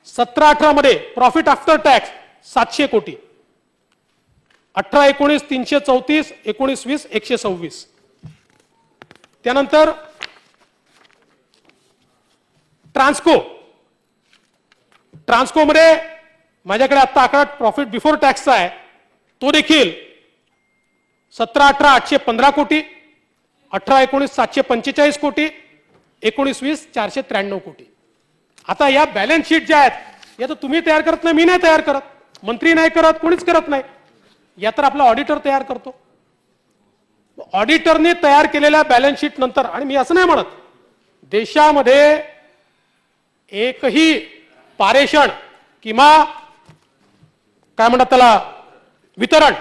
17-18 मध्ये प्रॉफिट आफ्टर टॅक्स 700 कोटी. 18-19 334, 19-20 126. त्यानंतर ट्रान्सको मध्ये माझ्याकडे आता आकडा प्रॉफिट बिफोर टॅक्सचा आहे, तो देखील 17-18 815 कोटी, 18-19 745 कोटी, 19-20 493 कोटी. आता या बॅलन्स शीट ज्या आहेत या तर तुम्ही तयार करत नाही, मी नाही तयार करत, मंत्री नाही करत, कोणीच करत नाही, या तर आपला ऑडिटर तयार करतो. ऑडिटरने तयार केलेल्या बॅलन्स शीट नंतर, आणि मी असं नाही म्हणत देशामध्ये एकही पारेषण किंवा काय म्हणतात त्याला वितरण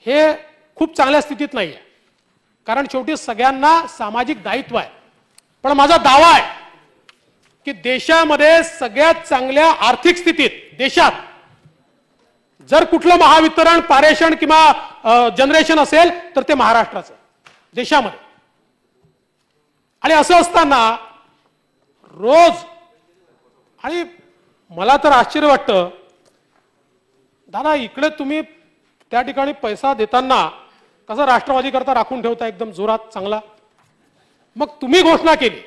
हे खूप चांगल्या स्थितीत नाही आहे, कारण शेवटी सगळ्यांना सामाजिक दायित्व आहे. पण माझा दावा आहे की देशामध्ये सगळ्यात चांगल्या आर्थिक स्थितीत देशात जर कुठलं महावितरण पारेषण किंवा जनरेशन असेल तर ते महाराष्ट्राचं देशामध्ये. आणि असं असताना रोज, आणि मला तर आश्चर्य वाटतं दादा, इकडे तुम्ही त्या ठिकाणी पैसा देताना कसा राष्ट्रवादी करता राखून ठेवता एकदम जोरात चांगला. मग तुम्ही घोषणा केली,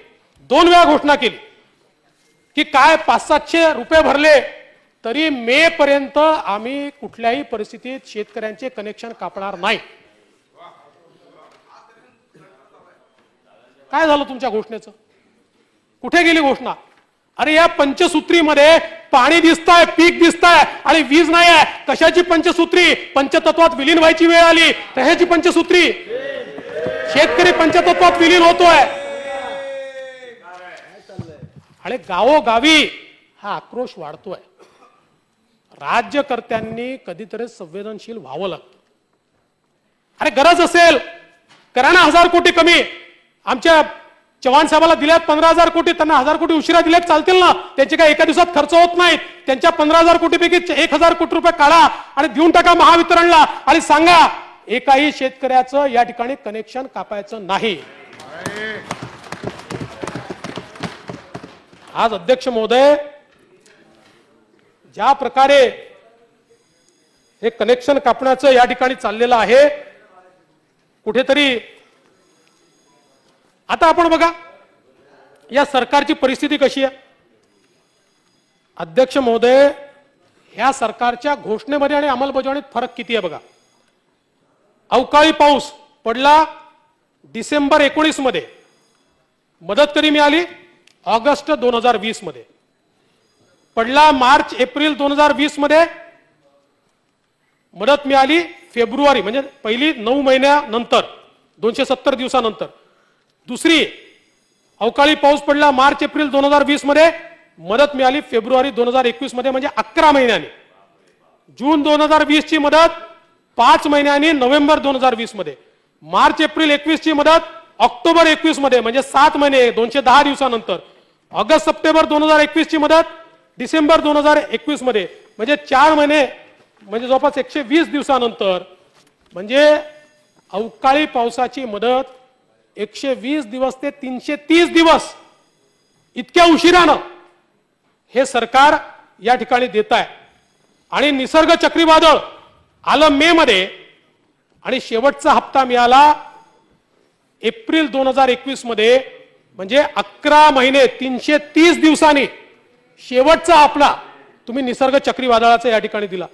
2 वेळा घोषणा केली की काय 500-700 रुपये भरले तरी मे पर्यंत आम्ही कुठल्याही परिस्थितीत शेतकऱ्यांचे कनेक्शन कापणार नाही. काय झालं तुमच्या घोषणेचं? कुठे गेली घोषणा? अरे या पंचसूत्रीमध्ये पाणी दिसतंय, पीक दिसतंय आणि वीज नाही आहे. कशाची पंचसूत्री? पंचतत्वात विलीन व्हायची वेळ आली तर ह्याची पंचसूत्री. शेतकरी पंचतत्वात विलीन होतोय आणि गावोगावी हा आक्रोश वाढतोय. राज्यकर्त्यांनी कधीतरी संवेदनशील व्हावं लागतं. अरे गरज असेल करा ना 1000 कोटी कमी. आमच्या चव्हाण साहेबाला दिल्यात 15,000 कोटी, त्यांना 1000 कोटी उशिरा दिल्यात चालतील ना, त्यांचे काय एका दिवसात खर्च होत नाहीत. त्यांच्या 15,000 कोटीपैकी 1,000 कोटी रुपये काढा आणि देऊन टाका महावितरणला आणि सांगा एकाही शेतकऱ्याचं या ठिकाणी कनेक्शन कापायचं नाही. आज अध्यक्ष महोदय, ज्या प्रकारे हे कनेक्शन कापण्याचं या ठिकाणी चाललेलं आहे, कुठेतरी आता आपण बघा या सरकारची परिस्थिती कशी आहे. अध्यक्ष महोदय, ह्या सरकारच्या घोषणेमध्ये आणि अंमलबजावणीत फरक किती आहे बघा. अवकाळी पाऊस पडला डिसेंबर 19 मध्ये, मदत कधी मिळाली? ऑगस्ट 2020 मध्ये. पडला मार्च एप्रिल 2020 मध्ये, मदत मिळाली फेब्रुवारी म्हणजे पहिली 9 महिन्यानंतर 270 दिवसानंतर. दुसरी अवकाळी पाऊस पडला मार्च एप्रिल 2020 मध्ये, मदत मिळाली फेब्रुवारी 2021 मध्ये म्हणजे 11 महिन्यांनी. जून 2020 ची मदत 5 महिन्यांनी नोव्हेंबर 2020 मध्ये. मार्च एप्रिल 21 ची मदत ऑक्टोबर 21 मध्ये म्हणजे 7 महिने 210 दिवसानंतर. ऑगस्ट सप्टेंबर 2021 ची मदत डिसेंबर 2021 मध्ये म्हणजे 4 महिने म्हणजे जवळपास 120 दिवसानंतर. म्हणजे अवकाळी पावसाची मदत 120 दिवस ते 330 दिवस इतक्या उशिरानं हे सरकार या ठिकाणी देत आहे. आणि निसर्ग चक्रीवादळ आलं मे मध्ये आणि शेवटचा हप्ता मिळाला एप्रिल 2021 मध्ये, म्हणजे 11 महिने 330 दिवसांनी शेवटचा हप्ता तुम्ही निसर्ग चक्रीवादळाचा या ठिकाणी दिला.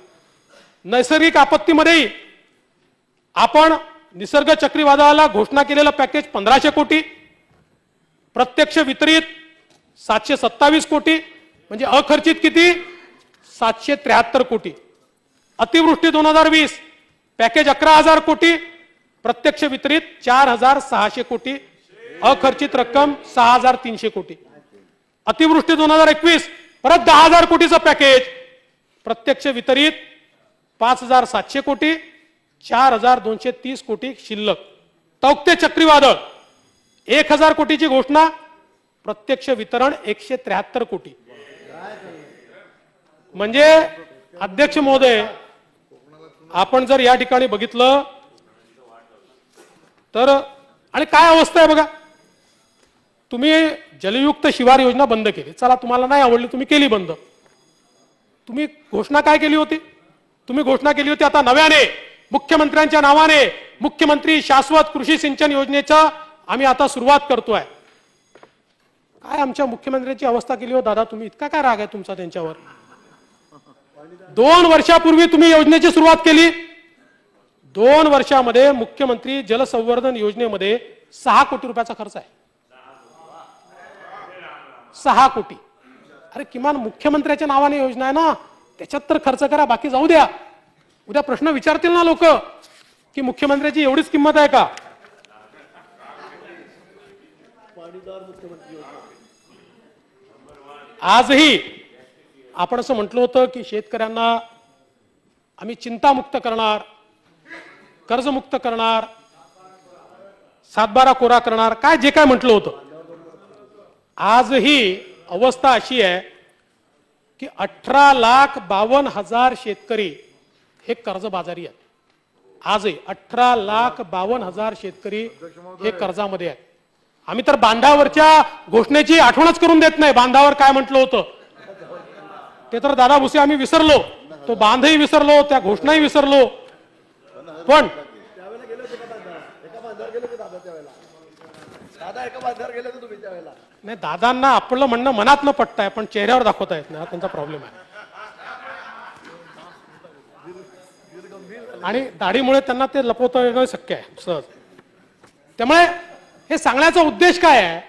नैसर्गिक आपत्तीमध्येही आपण निसर्ग चक्रीवादळाला घोषणा केलेलं पॅकेज 1500 कोटी, प्रत्यक्ष वितरित 727 कोटी, म्हणजे अखर्चित किती 773 कोटी. अतिवृष्टी 2020 पॅकेज 11,000 कोटी, प्रत्यक्ष वितरित 4,600 कोटी, अखर्चित रक्कम 6,300 कोटी. अतिवृष्टी 2021 परत 10,000 कोटीचं पॅकेज, प्रत्यक्ष वितरित 5,700 कोटी, 4,230 कोटी शिल्लक. तौक्ते चक्रीवादळ 1,000 कोटीची घोषणा, प्रत्यक्ष वितरण 173 कोटी. म्हणजे अध्यक्ष महोदय, आपण जर या ठिकाणी बघितलं तर, आणि काय अवस्था आहे बघा. तुम्ही जलयुक्त शिवार योजना बंद केली, चला तुम्हाला नाही आवडली, तुम्ही केली बंद. तुम्ही घोषणा काय केली होती? तुम्ही घोषणा केली होती आता नव्याने मुख्यमंत्र्यांच्या नावाने मुख्यमंत्री शाश्वत कृषी सिंचन योजनेचा आम्ही आता सुरुवात करतोय. काय आमच्या मुख्यमंत्र्यांची अवस्था केली हो दादा, तुम्ही इतका काय राग आहे तुमचा त्यांच्यावर? 2 वर्षापूर्वी तुम्ही योजनेची सुरुवात केली. 2 वर्षामध्ये मुख्यमंत्री जलसंवर्धन योजनेमध्ये 6 कोटी रुपयाचा खर्च आहे. 6 कोटी. अरे किमान मुख्यमंत्र्याच्या नावाने योजना आहे ना, त्याच्यात तर खर्च करा, बाकी जाऊ द्या. उद्या प्रश्न विचारतील ना लोक की मुख्यमंत्र्याची एवढीच किंमत आहे का? आजही आपण असं म्हटलं होतं की शेतकऱ्यांना आम्ही चिंतामुक्त करणार, कर्जमुक्त करणार, 7/12 कोरा करणार, काय जे काय म्हटलं होतं. आजही अवस्था अशी आहे की 18,52,000 शेतकरी हे कर्जबाजारी आहेत. आजही 18,52,000 शेतकरी हे कर्जामध्ये आहेत. आम्ही तर बांधावरच्या घोषणेची आठवणच करून देत नाही. बांधावर काय म्हटलं होतं ते तर दादा भुसे आम्ही विसरलो, तो बांधही विसरलो, त्या घोषणाही विसरलो. पण नाही, दादांना आपलं म्हणणं मनात न पटताय पण चेहऱ्यावर दाखवता येत नाही, हा त्यांचा प्रॉब्लेम आहे. आणि दाढीमुळे त्यांना ते लपवता येणं शक्य आहे सहज. त्यामुळे हे सांगण्याचा उद्देश काय आहे?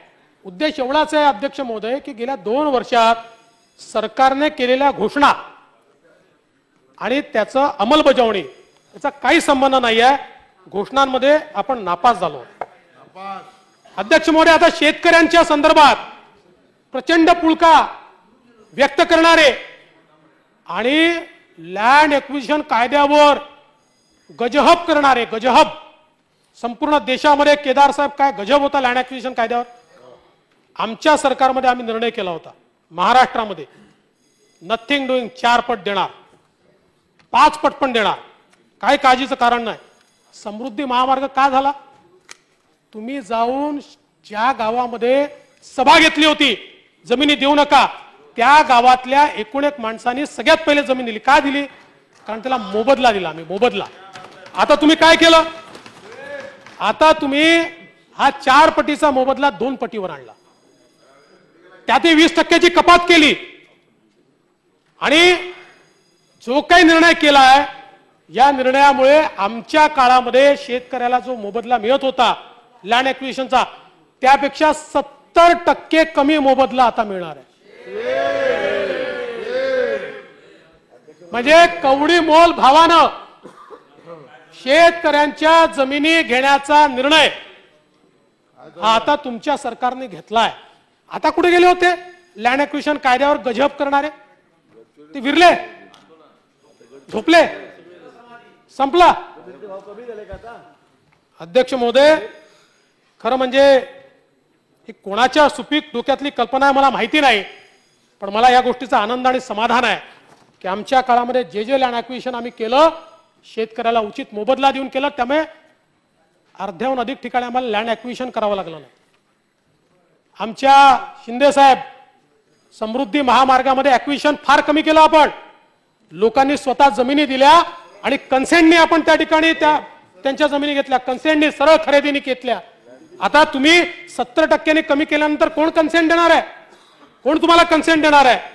उद्देश एवढाच आहे अध्यक्ष महोदय की गेल्या 2 वर्षात सरकारने केलेल्या घोषणा आणि त्याचं अंमलबजावणी याचा काही संबंध नाही आहे. घोषणांमध्ये आपण नापास झालो. अध्यक्ष महोदय, आता शेतकऱ्यांच्या संदर्भात प्रचंड पुळका व्यक्त करणारे आणि लँड एक्विजिशन कायद्यावर गजहब करणारे, गजहब संपूर्ण देशामध्ये केदार साहेब काय गजब होता लँड एक्विजिशन कायद्यावर. आमच्या सरकारमध्ये आम्ही निर्णय केला होता, महाराष्ट्रामध्ये नथिंग डुईंग 4 पट देणार, 5 पट पण देणार, काही काळजीचं कारण नाही. समृद्धी महामार्ग का झाला? तुम्ही जाऊन ज्या गावामध्ये सभा घेतली होती जमिनी देऊ नका, त्या गावातल्या 1 माणसांनी सगळ्यात पहिले जमीन दिली. का दिली? कारण त्याला मोबदला दिला आम्ही, मोबदला. आता तुम्ही काय केलं? आता तुम्ही हा 4 पटीचा मोबदला 2 पटीवर आणला, त्यातही 20% कपात केली. आणि जो काही निर्णय केलाय या निर्णयामुळे आमच्या काळामध्ये शेतकऱ्याला जो मोबदला मिळत होता लँड एक्विजिशनचा, त्यापेक्षा 70% कमी मोबदला आता मिळणार आहे. म्हणजे कवडी मोल भावानं शेतकऱ्यांच्या जमिनी घेण्याचा निर्णय हा आता तुमच्या सरकारने घेतलाय. आता कुठे गेले होते लँड एक्विजिशन कायद्यावर गजब करणारे? ते विरले, झोपले, संपला. अध्यक्ष महोदय, खरं म्हणजे ही कोणाच्या सुपीक डोक्यातली कल्पना आहे मला माहिती नाही, पण मला या गोष्टीचा आनंद आणि समाधान आहे की आमच्या काळामध्ये जे लँड एक्विजिशन आम्ही केलं शेतकऱ्याला उचित मोबदला देऊन केलं, त्यामुळे अर्ध्याहून अधिक ठिकाणी आम्हाला लँड एक्विजिशन करावं लागलं नाही. आमच्या शिंदे साहेब समृद्धी महामार्गामध्ये एक्विजिशन फार कमी केलं आपण. लोकांनी स्वतः जमिनी दिल्या आणि कन्सेंटने आपण त्या ठिकाणी त्यांच्या जमिनी घेतल्या, कन्सेंटने सरळ खरेदीने घेतल्या. आता तुम्ही 70% कमी केल्यानंतर कोण कन्सेंट देणार आहे? कोण तुम्हाला कन्सेंट देणार आहे?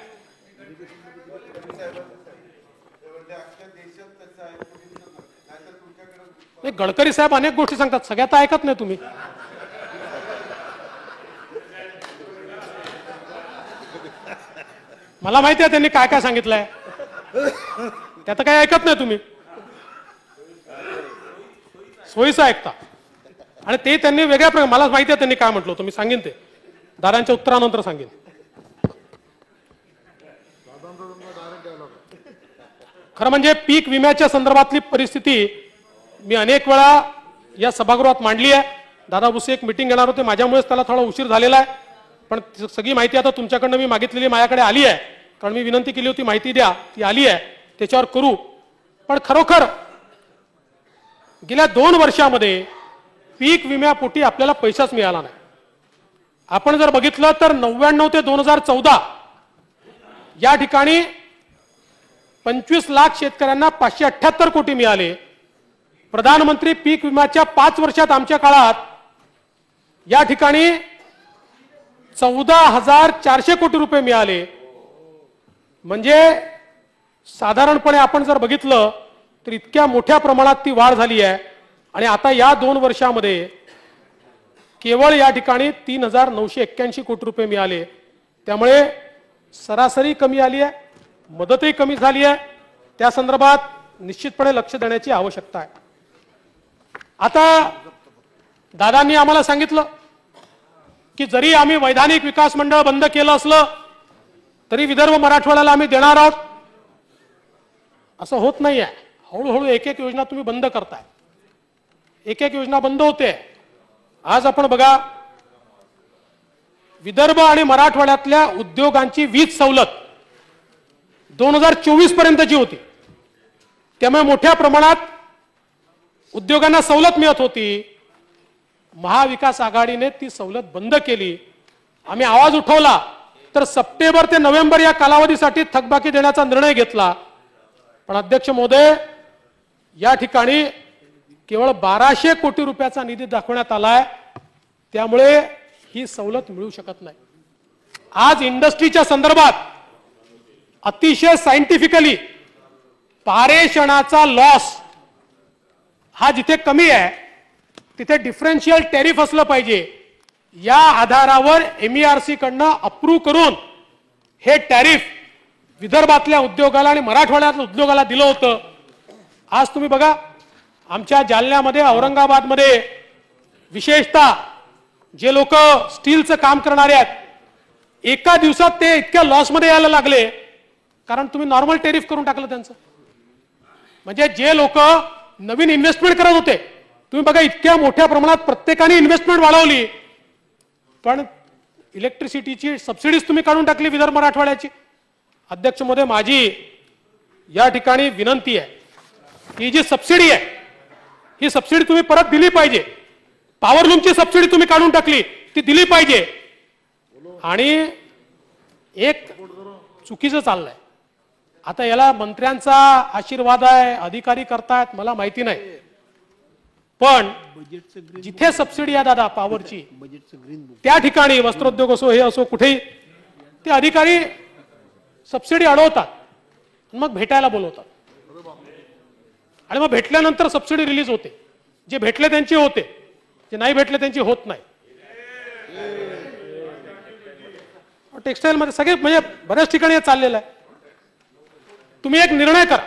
गडकरी साहेब अनेक गोष्टी सांगतात, सगळ्यात ऐकत नाही तुम्ही. मला माहिती आहे त्यांनी काय काय सांगितलंय, त्यात काय ऐकत नाही तुम्ही, सोयीचं ऐकता. आणि ते त्यांनी वेगळ्या प्रकारे, मला माहिती आहे त्यांनी काय म्हटलं होतं, मी सांगेन ते दादांच्या उत्तरानंतर सांगेन. खरं म्हणजे पीक विम्याच्या संदर्भातली परिस्थिती मी अनेक वेळा या सभागृहात मांडली आहे. दादा भुसे एक मीटिंग घेणार होते, माझ्यामुळेच त्याला थोडा उशीर झालेला आहे, पण सगळी माहिती आता तुमच्याकडनं मी मागितलेली माझ्याकडे आली आहे, कारण मी विनंती केली होती माहिती द्या, ती आली आहे, त्याच्यावर करू. पण खरोखर गेल्या 2 वर्षामध्ये पीक विम्यापोटी आपल्याला पैसाच मिळाला नाही. आपण जर बघितलं तर 99 ते 2014 या ठिकाणी 25 लाख शेतकऱ्यांना 578 कोटी मिळाले. प्रधानमंत्री पीक विम्याच्या 5 वर्षात आमच्या काळात या ठिकाणी 14,400 कोटी रुपये मिळाले. म्हणजे साधारणपणे आपण जर बघितलं तर इतक्या मोठ्या प्रमाणात ती वाढ झाली आहे. आणि आता या 2 वर्षामध्ये केवळ या ठिकाणी 3,981 कोटी रुपये मिळाले. त्यामुळे सरासरी कमी आली आहे, मदतही कमी झाली आहे. त्या संदर्भात निश्चितपणे लक्ष देण्याची आवश्यकता आहे. आता दादांनी आम्हाला सांगितलं की जरी आम्ही वैधानिक विकास मंडळ बंद केलं असलं तरी विदर्भ मराठवाड्याला आम्ही देणार आहोत. असं होत नाहीये. हळूहळू एक एक योजना तुम्ही बंद करताय, एक एक योजना बंद होते. आज आपण बघा, विदर्भ आणि मराठवाड्यातल्या उद्योगांची वीज सवलत 2024 पर्यंतची होती. त्यामुळे मोठ्या प्रमाणात उद्योगांना सवलत मिळत होती. महाविकास आघाडीने ती सवलत बंद केली. आम्ही आवाज उठवला तर सप्टेंबर ते नोव्हेंबर या कालावधीसाठी थकबाकी देण्याचा निर्णय घेतला. पण अध्यक्ष महोदय, या ठिकाणी केवळ 1200 कोटी रुपयाचा निधी दाखवण्यात आलाय. त्यामुळे ही सवलत मिळू शकत नाही. आज इंडस्ट्रीच्या संदर्भात अतिशय सायंटिफिकली पारेषणाचा लॉस हा जिथे कमी आहे तिथे डिफरन्शियल टॅरिफ असलं पाहिजे. या आधारावर MERC कडनं अप्रूव्ह करून हे टॅरिफ विदर्भातल्या उद्योगाला आणि मराठवाड्यातल्या उद्योगाला दिलं होतं. आज तुम्ही बघा, आमच्या जालन्यामध्ये, औरंगाबादमध्ये विशेषतः जे लोक स्टीलचं काम करणारे आहेत, एका दिवसात ते इतक्या लॉसमध्ये यायला लागले कारण तुम्ही नॉर्मल टॅरिफ करून टाकलं त्यांचं. म्हणजे जे लोक नवीन इन्व्हेस्टमेंट करत होते, तुम्ही बघा इतक्या मोठ्या प्रमाणात प्रत्येकाने इन्व्हेस्टमेंट वाढवली, पण इलेक्ट्रिसिटीची सबसिडीज तुम्ही काढून टाकली विदर्भ मराठवाड्याची. अध्यक्ष महोदय, माझी या ठिकाणी विनंती आहे की जी सबसिडी आहे ही सबसिडी तुम्ही परत दिली पाहिजे. पॉवरलूमची सबसिडी तुम्ही काढून टाकली, ती दिली पाहिजे. आणि एक चुकीचं चाललंय, आता याला मंत्र्यांचा आशीर्वाद आहे, अधिकारी करतायत, मला माहिती नाही, पण जिथे सबसिडी आहे दादा पॉवरची, त्या ठिकाणी वस्त्रोद्योग असो, हे असो, कुठेही ते अधिकारी सबसिडी अडवतात, मग भेटायला बोलवतात, आणि मग भेटल्यानंतर सबसिडी रिलीज होते. जे भेटले त्यांची होते, जे नाही भेटले त्यांची होत नाही. टेक्सटाईल मध्ये सगळे म्हणजे बऱ्याच ठिकाणी हे चाललेलं आहे. तुम्ही एक निर्णय करा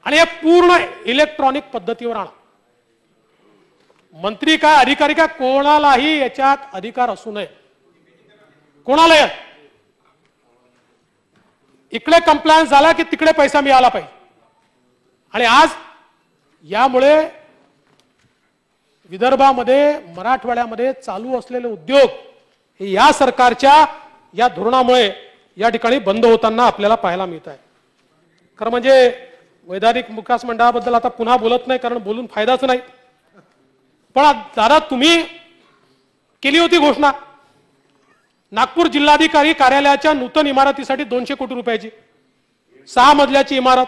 आणि हे पूर्ण इलेक्ट्रॉनिक पद्धतीवर आणा. मंत्री काय, अधिकारी काय, कोणालाही याच्यात अधिकार असू नये. कोणालाही इकडे कंप्लायन्स झाला की तिकडे पैसा मिळाला पाहिजे. आणि आज यामुळे विदर्भामध्ये, मराठवाड्यामध्ये चालू असलेले उद्योग हे या सरकारच्या या धोरणामुळे या ठिकाणी बंद होताना आपल्याला पाहायला मिळत आहे. खरं म्हणजे वैधानिक विकास मंडळाबद्दल आता पुन्हा बोलत नाही, कारण बोलून फायदाच नाही. पण दादा, तुम्ही केली होती घोषणा नागपूर जिल्हाधिकारी कार्यालयाच्या नूतन इमारतीसाठी 200 कोटी रुपयाची 6 मजल्याची इमारत.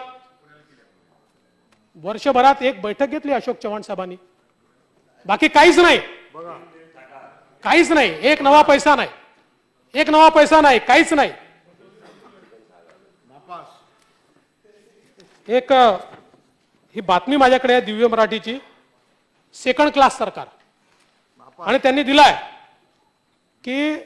वर्षभरात एक बैठक घेतली अशोक चव्हाण साहेबांनी, बाकी काहीच नाही, काहीच नाही. एक नवा पैसा नाही, एक नवा पैसा नाही, काहीच नाही. एक ही बातमी माझ्याकडे आहे दिव्य मराठीची, सेकंड क्लास सरकार, आणि त्यांनी दिलाय की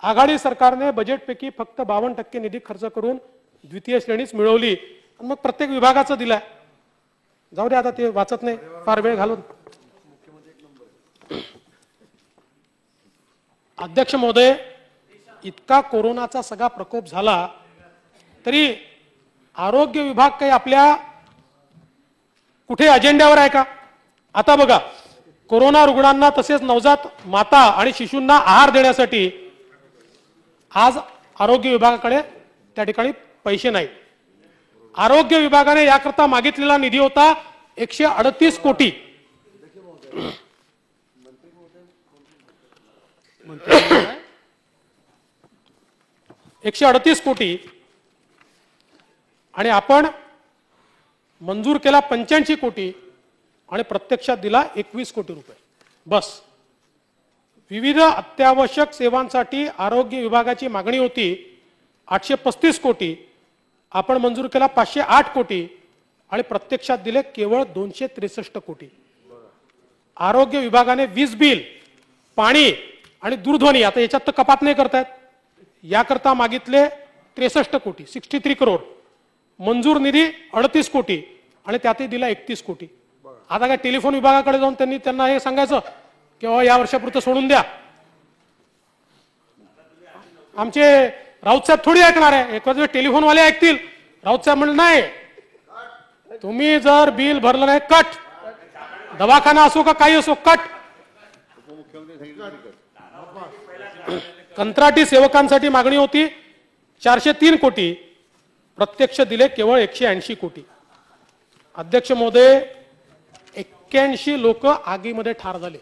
आघाडी सरकारने बजेटपैकी फक्त 52% निधी खर्च करून द्वितीय श्रेणीच मिळवली, मग प्रत्येक विभागाचं दिलाय. जाऊ दे आता, ते वाचत नाही फार वेळ घालून. अध्यक्ष महोदय, इतका कोरोनाचा सगळा प्रकोप झाला तरी आरोग्य विभाग काही आपल्या कुठे अजेंड्यावर आहे का? आता बघा, कोरोना रुग्णांना तसेच नवजात माता आणि शिशूंना आहार देण्यासाठी आज आरोग्य विभागाकडे त्या ठिकाणी पैसे नाही. आरोग्य विभागाने याकरता मागितलेला निधी होता 138 कोटी. 138 कोटी आणि आपण मंजूर केला 85 कोटी आणि प्रत्यक्षात दिला 21 कोटी रुपये बस. विविध अत्यावश्यक सेवांसाठी आरोग्य विभागाची मागणी होती 835 कोटी, आपण मंजूर केला 508 कोटी आणि प्रत्यक्षात दिले केवळ 263 कोटी. आरोग्य विभागाने वीज बिल, पाणी आणि दूरध्वनी, आता याच्यात तर कपात नाही करतायत, याकरता मागितले 63 कोटी, 63 करोड. मंजूर निधी 38 कोटी आणि त्यातही दिला 31 कोटी. आता काय टेलिफोन विभागाकडे जाऊन त्यांना हे सांगायचं की या वर्षापुरतं सोडून द्या? आमचे राऊत साहेब थोडी ऐकणार आहे. एक वेळ टेलिफोनवाले ऐकतील, राऊत साहेब म्हणलं नाही, तुम्ही जर बिल भरलं नाही कट, दवाखाना असो का काही असो कट. कंत्राटी सेवकांसाठी मागणी होती 403 कोटी, प्रत्यक्ष दिले केवळ 180 कोटी. अध्यक्ष महोदय, 81 लोक आगीमध्ये ठार झाले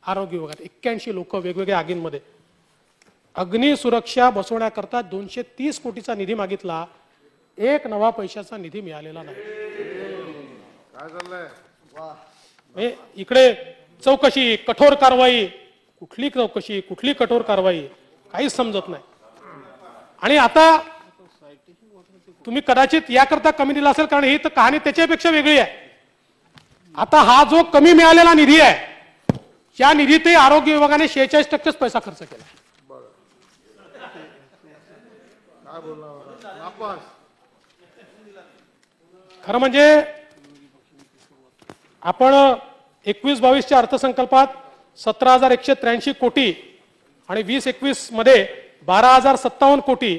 आरोग्य विभागात. 81 लोक वेगवेगळ्या आगींमध्ये. अग्नी सुरक्षा बसवण्याकरता 230 कोटीचा निधी मागितला, एक नवा पैशाचा निधी मिळालेला नाही. इकडे चौकशी, कठोर कारवाई, कुठली चौकशी, कुठली कठोर कारवाई, काहीच समजत नाही. आणि आता तुम्ही कदाचित याकरता कमी दिला असेल कारण ही तर कहाणी त्याच्यापेक्षा वेगळी आहे. आता हा जो कमी मिळालेला निधी आहे, या निधीतही आरोग्य विभागाने 46% पैसा खर्च केला. खरं म्हणजे आपण 21-22च्या अर्थसंकल्पात 17,183 कोटी आणि 20-21 मध्ये 12,057 कोटी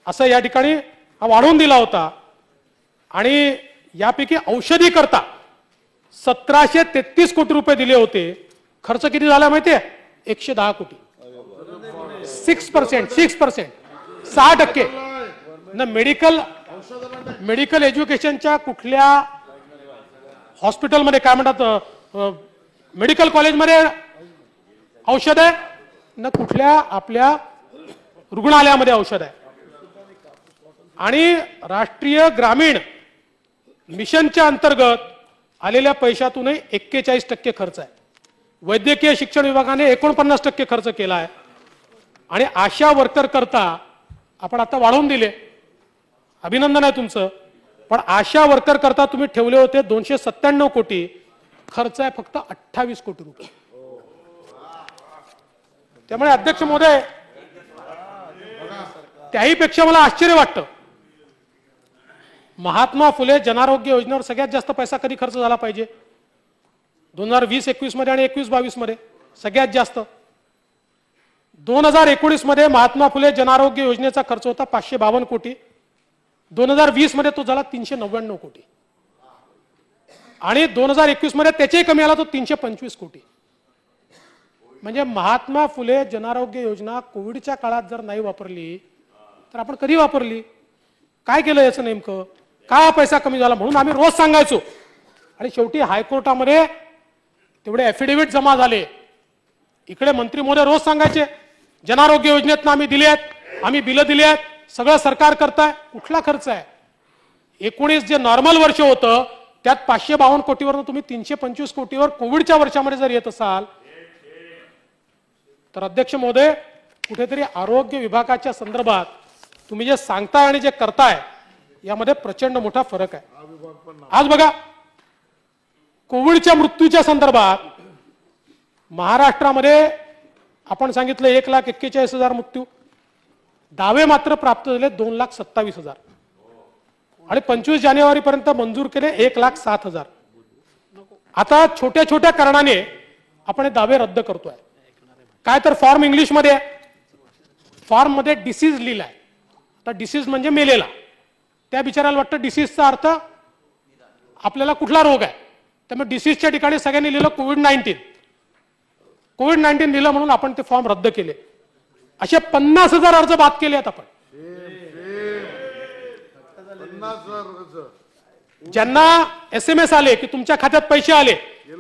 असं या ठिकाणी हा वाढवून दिला होता. आणि यापैकी औषधी करता 1733 कोटी रुपये दिले होते. खर्च किती झाला माहितीये? 110 कोटी. 6%, 6%. ना मेडिकल एज्युकेशनच्या कुठल्या हॉस्पिटलमध्ये काय म्हणतात, मेडिकल कॉलेजमध्ये औषध आहे ना, कुठल्या आपल्या रुग्णालयामध्ये औषध आहे. आणि राष्ट्रीय ग्रामीण मिशनच्या अंतर्गत आलेल्या पैशातूनही 41% खर्च आहे. वैद्यकीय शिक्षण विभागाने 49% खर्च केला आहे. आणि आशा वर्कर करता आपण आता वाढवून दिले, अभिनंदन आहे तुमचं, पण आशा वर्कर करता तुम्ही ठेवले होते 297 कोटी, खर्च आहे फक्त 28 कोटी रुपये. त्यामुळे अध्यक्ष महोदय, त्याहीपेक्षा मला आश्चर्य वाटतं, महात्मा फुले जनारोग्य योजनेवर सगळ्यात जास्त पैसा कधी खर्च झाला पाहिजे? 2020-21 मध्ये आणि 21-22 मध्ये सगळ्यात जास्त. 2019 मध्ये महात्मा फुले जनारोग्य योजनेचा खर्च होता 552 कोटी, 2020 मध्ये तो झाला 399 कोटी आणि 2021 मध्ये त्याच्याही कमी आला तो 325 कोटी. म्हणजे महात्मा फुले जनारोग्य योजना कोविडच्या काळात जर नाही वापरली तर आपण कधी वापरली? काय केलं याचं नेमकं? का पैसा कमी झाला? म्हणून आम्ही रोज सांगायचो आणि शेवटी हायकोर्टामध्ये तेवढे ॲफिडेव्हिट जमा झाले. इकडे मंत्री महोदय रोज सांगायचे जनारोग्य योजनेतनं आम्ही दिले आहेत, आम्ही बिलं दिली आहेत, सगळं सरकार करताय. कुठला खर्च आहे? 19 जे नॉर्मल वर्ष होतं त्यात 552 कोटीवर तुम्ही 325 कोटीवर कोविडच्या वर्षामध्ये जर येत असाल तर अध्यक्ष महोदय कुठेतरी आरोग्य विभागाच्या संदर्भात तुम्ही जे सांगताय आणि जे करताय यामध्ये प्रचंड मोठा फरक आहे। आज बघा कोविडच्या मृत्यूच्या संदर्भात महाराष्ट्रामध्ये आपण सांगितलं 1,41,000 मृत्यू, दावे मात्र प्राप्त झाले 2,27,000 आणि 25 जानेवारी पर्यंत मंजूर केले 1,07,000। आता छोट्या छोट्या कारणाने आपण हे दावे रद्द करतोय। काय तर फॉर्म इंग्लिश मध्ये, फॉर्म मध्ये डिसीज लिहिलाय। आता डिसीज म्हणजे मेलेला, त्या बिचाराला वाटतं डिसीजचा अर्थ आपल्याला कुठला रोग आहे, त्यामुळे डिसीजच्या ठिकाणी सगळ्यांनी लिहिलं कोविड-19 लिहिलं म्हणून आपण ते फॉर्म रद्द केले। असे 50,000 अर्ज बाद केले आहेत आपण। ज्यांना SMS आले की तुमच्या खात्यात पैसे आले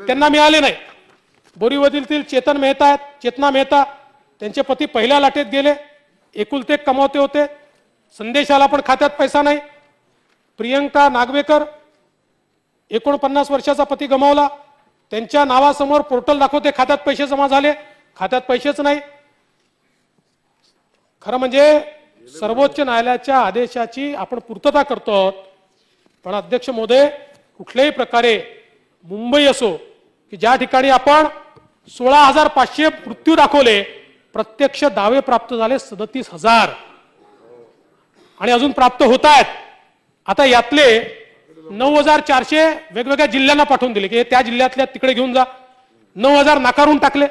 त्यांना मिळाले नाही। बोरीवलीतील चेतना मेहता त्यांचे पती पहिल्या लाटेत गेले, एकुलते एक कमावते होते, संदेशाला पण खात्यात पैसा नाही। प्रियंका नागवेकर 49 वर्षाचा पती गमावला, त्यांच्या नावासमोर पोर्टल दाखवते खात्यात पैसे जमा झाले, खात्यात पैसेच नाही। खरं म्हणजे सर्वोच्च न्यायालयाच्या आदेशाची आपण पूर्तता करतो, पण अध्यक्ष महोदय कुठल्याही प्रकारे मुंबई असो की ज्या ठिकाणी आपण 16,500 मृत्यू दाखवले, प्रत्यक्ष दावे प्राप्त झाले 37,000 आणि अजून प्राप्त होत आहेत। आता यातले 9,400 वेगवेगळ्या जिल्ह्यांना पाठवून दिले की त्या जिल्ह्यातल्या तिकडे घेऊन जा, 9,000 नाकारून टाकले।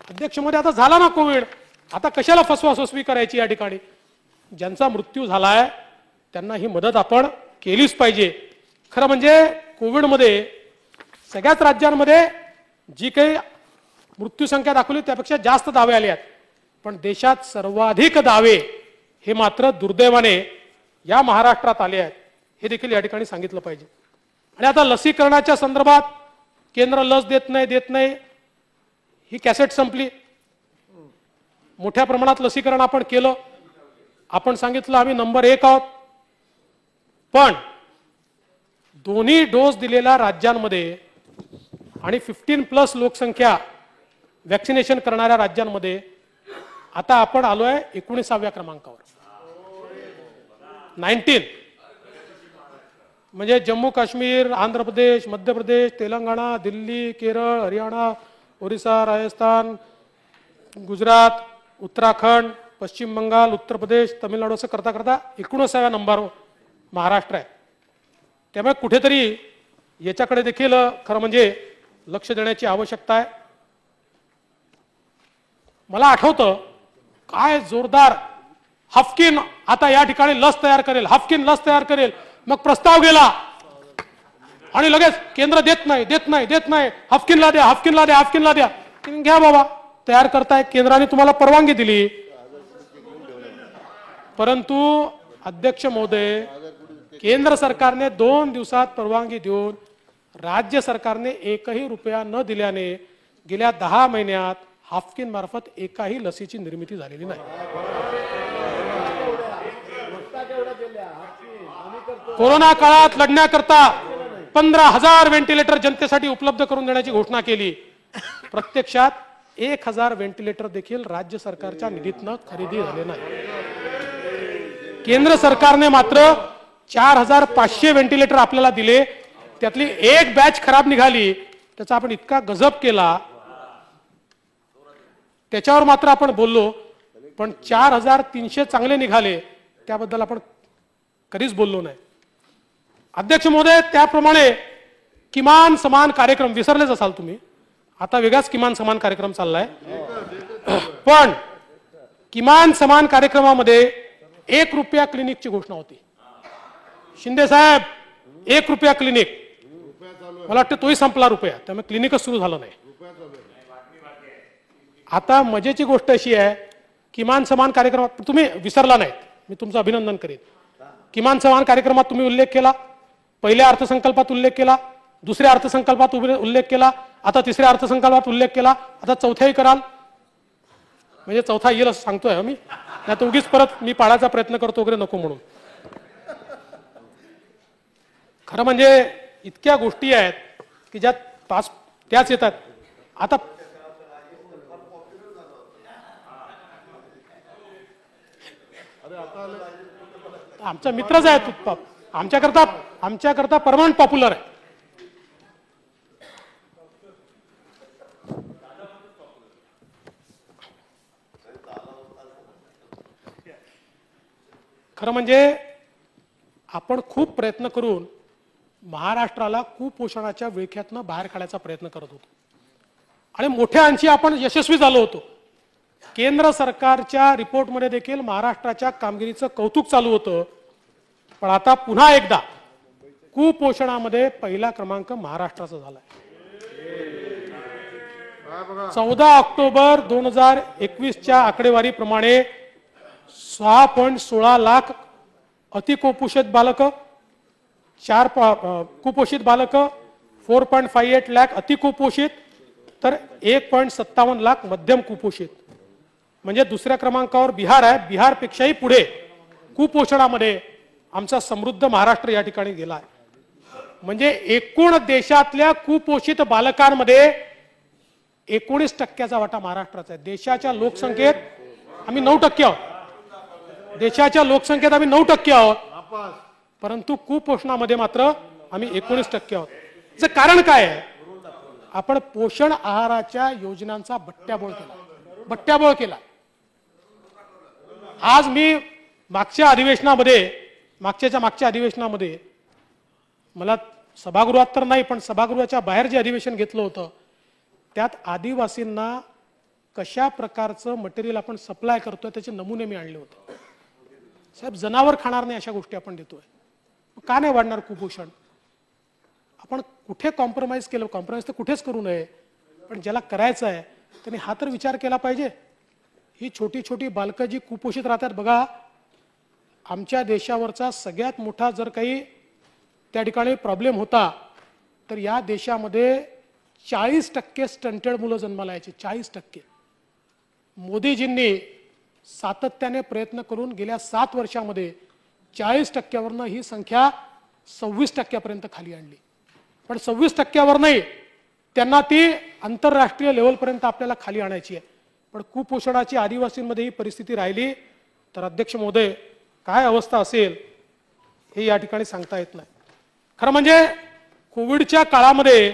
अध्यक्ष महोदय आता झाला ना कोविड, आता कशाला फसवाफसवी करायची या ठिकाणी? ज्यांचा मृत्यू झालाय त्यांना ही मदत आपण केलीच पाहिजे। खरं म्हणजे कोविडमध्ये सगळ्याच राज्यांमध्ये जी काही मृत्यू संख्या दाखवली त्यापेक्षा जास्त दावे आले आहेत, पण देशात सर्वाधिक दावे हे मात्र दुर्दैवाने या महाराष्ट्रात आले आहेत, हे देखील या ठिकाणी सांगितलं पाहिजे। आणि आता लसीकरणाच्या संदर्भात केंद्र लस देत नाही ही कॅसेट संपली। मोठ्या प्रमाणात लसीकरण आपण केलं, आपण सांगितलं आम्ही नंबर 1 आहोत, पण दोन्ही डोस दिलेल्या राज्यांमध्ये आणि 15+ लोकसंख्या वॅक्सिनेशन करणाऱ्या राज्यांमध्ये आता आपण आलोय 19व्या क्रमांकावर। 19 म्हणजे जम्मू काश्मीर, आंध्र प्रदेश, मध्य प्रदेश, तेलंगणा, दिल्ली, केरळ, हरियाणा, ओरिसा, राजस्थान, गुजरात, उत्तराखंड, पश्चिम बंगाल, उत्तर प्रदेश, तमिळनाडू असं करता करता 19व्या नंबरवर महाराष्ट्र आहे। त्यामुळे कुठेतरी याच्याकडे देखील खरं म्हणजे लक्ष देण्याची आवश्यकता आहे। मला आठवतं काय जोरदार हाफकिन आता या ठिकाणी लस तयार करेल, हाफकिन लस तयार करेल, मग प्रस्ताव गेला आणि लगेच केंद्र देत नाही, हाफकिनला द्या। घ्या बाबा, तयार करताय, केंद्राने तुम्हाला परवानगी दिली, परंतु अध्यक्ष महोदय केंद्र सरकारने 2 दिवसात परवानगी देऊन राज्य सरकारने 1ही रुपया न दिल्याने गेल्या 10 महिन्यात हाफकिन मार्फत एकाही लसीची निर्मिती झालेली नाही। कोरोना काळात लढण्याकरता 15,000 व्हेंटिलेटर जनतेसाठी उपलब्ध करून देण्याची घोषणा केली, प्रत्यक्षात 1,000 व्हेंटिलेटर देखील राज्य सरकारच्या निधीतनं खरेदी झाले नाही। केंद्र सरकारने मात्र 4,500 व्हेंटिलेटर आपल्याला दिले, त्यातली एक बॅच खराब निघाली, त्याचा आपण इतका गजब केला, त्याच्यावर मात्र आपण बोललो, पण 4,300 चांगले निघाले त्याबद्दल आपण कधीच बोललो नाही। अध्यक्ष महोदय त्याप्रमाणे किमान समान कार्यक्रम विसरलेच असाल तुम्ही, आता वेगळाच किमान समान कार्यक्रम चाललाय, पण किमान समान कार्यक्रमामध्ये 1 रुपया क्लिनिकची घोषणा होती। शिंदे साहेब 1 रुपया क्लिनिक, मला वाटतं तोही संपला रुपया, त्यामुळे क्लिनिकच सुरू झालं नाही। आता मजेची गोष्ट अशी आहे, किमान समान कार्यक्रमात तुम्ही विसरला नाहीत, मी तुमचं अभिनंदन करेन। किमान समान कार्यक्रमात तुम्ही उल्लेख केला, पहिल्या अर्थसंकल्पात उल्लेख केला, दुसऱ्या अर्थसंकल्पात उल्लेख केला, आता तिसऱ्या अर्थसंकल्पात उल्लेख केला, आता चौथ्याही कराल, म्हणजे चौथा येईल असं सांगतोय मी, नाही तर उगीच परत मी पाळायचा प्रयत्न करतो वगैरे नको म्हणून। खरं म्हणजे इतक्या गोष्टी आहेत की ज्यात त्याच येतात. आता आमचा मित्रच आहे, आमच्याकरता परमनंट पॉप्युलर आहे. खरं म्हणजे आपण खूप प्रयत्न करून महाराष्ट्राला कुपोषणाच्या विळख्यातनं बाहेर काढायचा प्रयत्न करत होतो आणि मोठ्या अंशी आपण यशस्वी झालो होतो. केंद्र सरकारच्या रिपोर्टमध्ये देखील महाराष्ट्राच्या कामगिरीचं कौतुक चालू होतं. पण आता पुन्हा एकदा कुपोषणामध्ये पहिला क्रमांक महाराष्ट्राचा झालाय. 14 ऑक्टोबर 2021च्या आकडेवारीप्रमाणे 6.16 लाख अतिकुपोषित बालकं, कुपोषित बालकं, 4.58 लाख अतिकुपोषित, तर 1.57 लाख मध्यम कुपोषित. म्हणजे दुसऱ्या क्रमांकावर बिहार आहे. बिहारपेक्षाही पुढे कुपोषणामध्ये आमचा समृद्ध महाराष्ट्र या ठिकाणी गेला आहे. म्हणजे एकूण देशातल्या कुपोषित बालकांमध्ये 19% वाटा महाराष्ट्राचा आहे. देशाच्या लोकसंख्येत आम्ही 9% आहोत. देशाच्या लोकसंख्येत आम्ही 9% आहोत, परंतु कुपोषणामध्ये मात्र आम्ही 19% आहोत. याचं कारण काय आहे? आपण पोषण आहाराच्या योजनांचा बट्ट्याबोळ केला. आज मी मागच्या अधिवेशनामध्ये मला सभागृहात तर नाही पण सभागृहाच्या बाहेर जे अधिवेशन घेतलं होतं त्यात आदिवासींना कशा प्रकारचं मटेरियल आपण सप्लाय करतोय त्याचे नमुने मी आणले होते. साहेब, जनावर खाणार नाही अशा गोष्टी आपण देतोय. का नाही वाढणार कुपोषण? आपण कुठे कॉम्प्रोमाइज केलं? कॉम्प्रोमाइज तर कुठेच करू नये, पण ज्याला करायचं आहे त्यांनी हा तर विचार केला पाहिजे. ही छोटी छोटी बालकं जी कुपोषित राहतात, बघा, आमच्या देशावरचा सगळ्यात मोठा जर काही त्या ठिकाणी प्रॉब्लेम होता तर या देशामध्ये 40% स्टंटेड मुलं जन्माला यायची. 40%. मोदीजींनी सातत्याने प्रयत्न करून गेल्या 7 वर्षामध्ये 40%वरनं ही संख्या 26% खाली आणली. पण 26%वर नाही, त्यांना ती आंतरराष्ट्रीय लेवलपर्यंत आपल्याला खाली आणायची आहे. पण कुपोषणाची आदिवासींमध्ये ही परिस्थिती राहिली तर अध्यक्ष महोदय काय अवस्था असेल हे या ठिकाणी सांगता येत नाही. खरं म्हणजे कोविडच्या काळामध्ये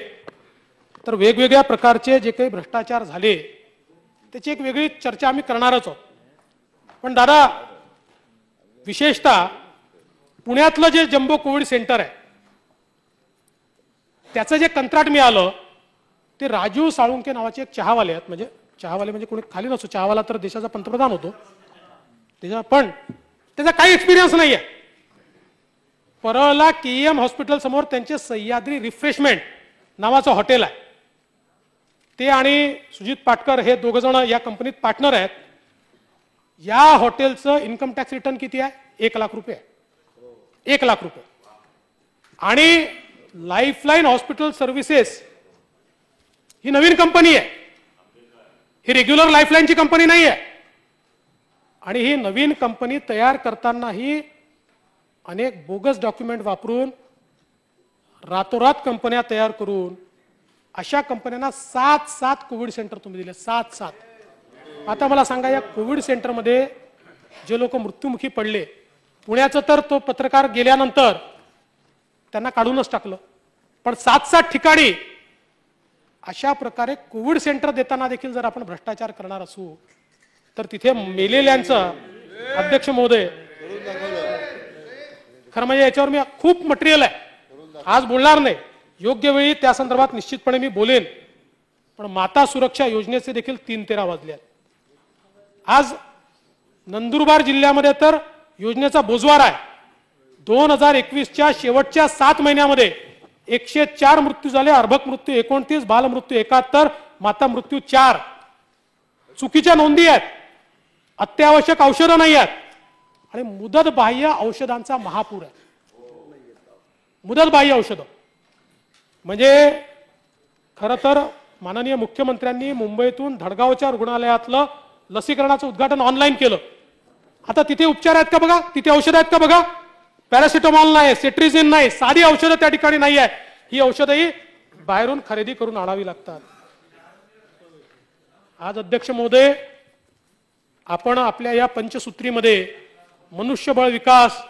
तर वेगवेगळ्या प्रकारचे जे काही भ्रष्टाचार झाले त्याची एक वेगळी चर्चा आम्ही करणारच आहोत. पण दादा, विशेषतः पुण्यातलं जे जम्बो कोविड सेंटर आहे त्याचं जे कंत्राट मिळालं ते राजीव साळुंके नावाचे एक चहावाले आहेत. म्हणजे चहावाले म्हणजे कोणी खाली नसतो, चहावाला तर देशाचा पंतप्रधान होतो पण त्याचा काही एक्सपिरियन्स नाही आहे. परळला KEM हॉस्पिटल समोर त्यांचे सह्याद्री रिफ्रेशमेंट नावाचं हॉटेल आहे. ते आणि सुजित पाटकर हे दोघ जण या कंपनीत पार्टनर आहेत. या हॉटेलचं इन्कम टॅक्स रिटर्न किती आहे? 1 लाख रुपये. 1 लाख रुपये. आणि लाईफलाईन हॉस्पिटल सर्व्हिसेस ही नवीन कंपनी आहे. ही रेग्युलर लाईफलाईनची कंपनी नाही आहे. आणि ही नवीन कंपनी तयार करतानाही अनेक बोगस डॉक्युमेंट वापरून रातोरात कंपन्या तयार करून अशा कंपन्यांना 7 कोविड सेंटर तुम्ही दिले. 7. आता मला सांगा, या कोविड सेंटरमध्ये जे लोक मृत्युमुखी पडले, पुण्याचं तर तो पत्रकार गेल्यानंतर त्यांना काढूनच टाकलं, पण 7 ठिकाणी अशा प्रकारे कोविड सेंटर देताना देखील जर आपण भ्रष्टाचार करणार असू तर तिथे मेलेल्यांचं अध्यक्ष महोदय, खरं म्हणजे याच्यावर मी खूप मटेरियल आहे, आज बोलणार नाही, योग्य वेळी त्या संदर्भात निश्चितपणे मी बोलेन. पण माता सुरक्षा योजनेचे देखील 3-13 वाजले आहेत. आज नंदुरबार जिल्ह्यामध्ये तर योजनेचा बोजवार आहे. 2021च्या शेवटच्या 7 महिन्यामध्ये 104 मृत्यू झाले. अर्भक मृत्यू 29, बालमृत्यू 71, माता मृत्यू 4. चुकीच्या नोंदी आहेत, अत्यावश्यक औषधं नाही आहेत आणि मुदतबाह्य औषधांचा महापूर आहे. मुदतबाह्य औषधं म्हणजे खरं तर माननीय मुख्यमंत्र्यांनी मुंबईतून धडगावच्या रुग्णालयातलं लसीकरणाचं उद्घाटन ऑनलाईन केलं. आता तिथे उपचार आहेत का बघा, तिथे औषध आहेत का बघा. पॅरासिटामॉल नाही, सेट्रिझिन नाही, साधी औषधं त्या ठिकाणी नाही आहे. ही औषधंही बाहेरून खरेदी करून आणावी लागतात. आज अध्यक्ष महोदय, आपण आपल्या या पंचसूत्रीमध्ये मनुष्यबळ विकास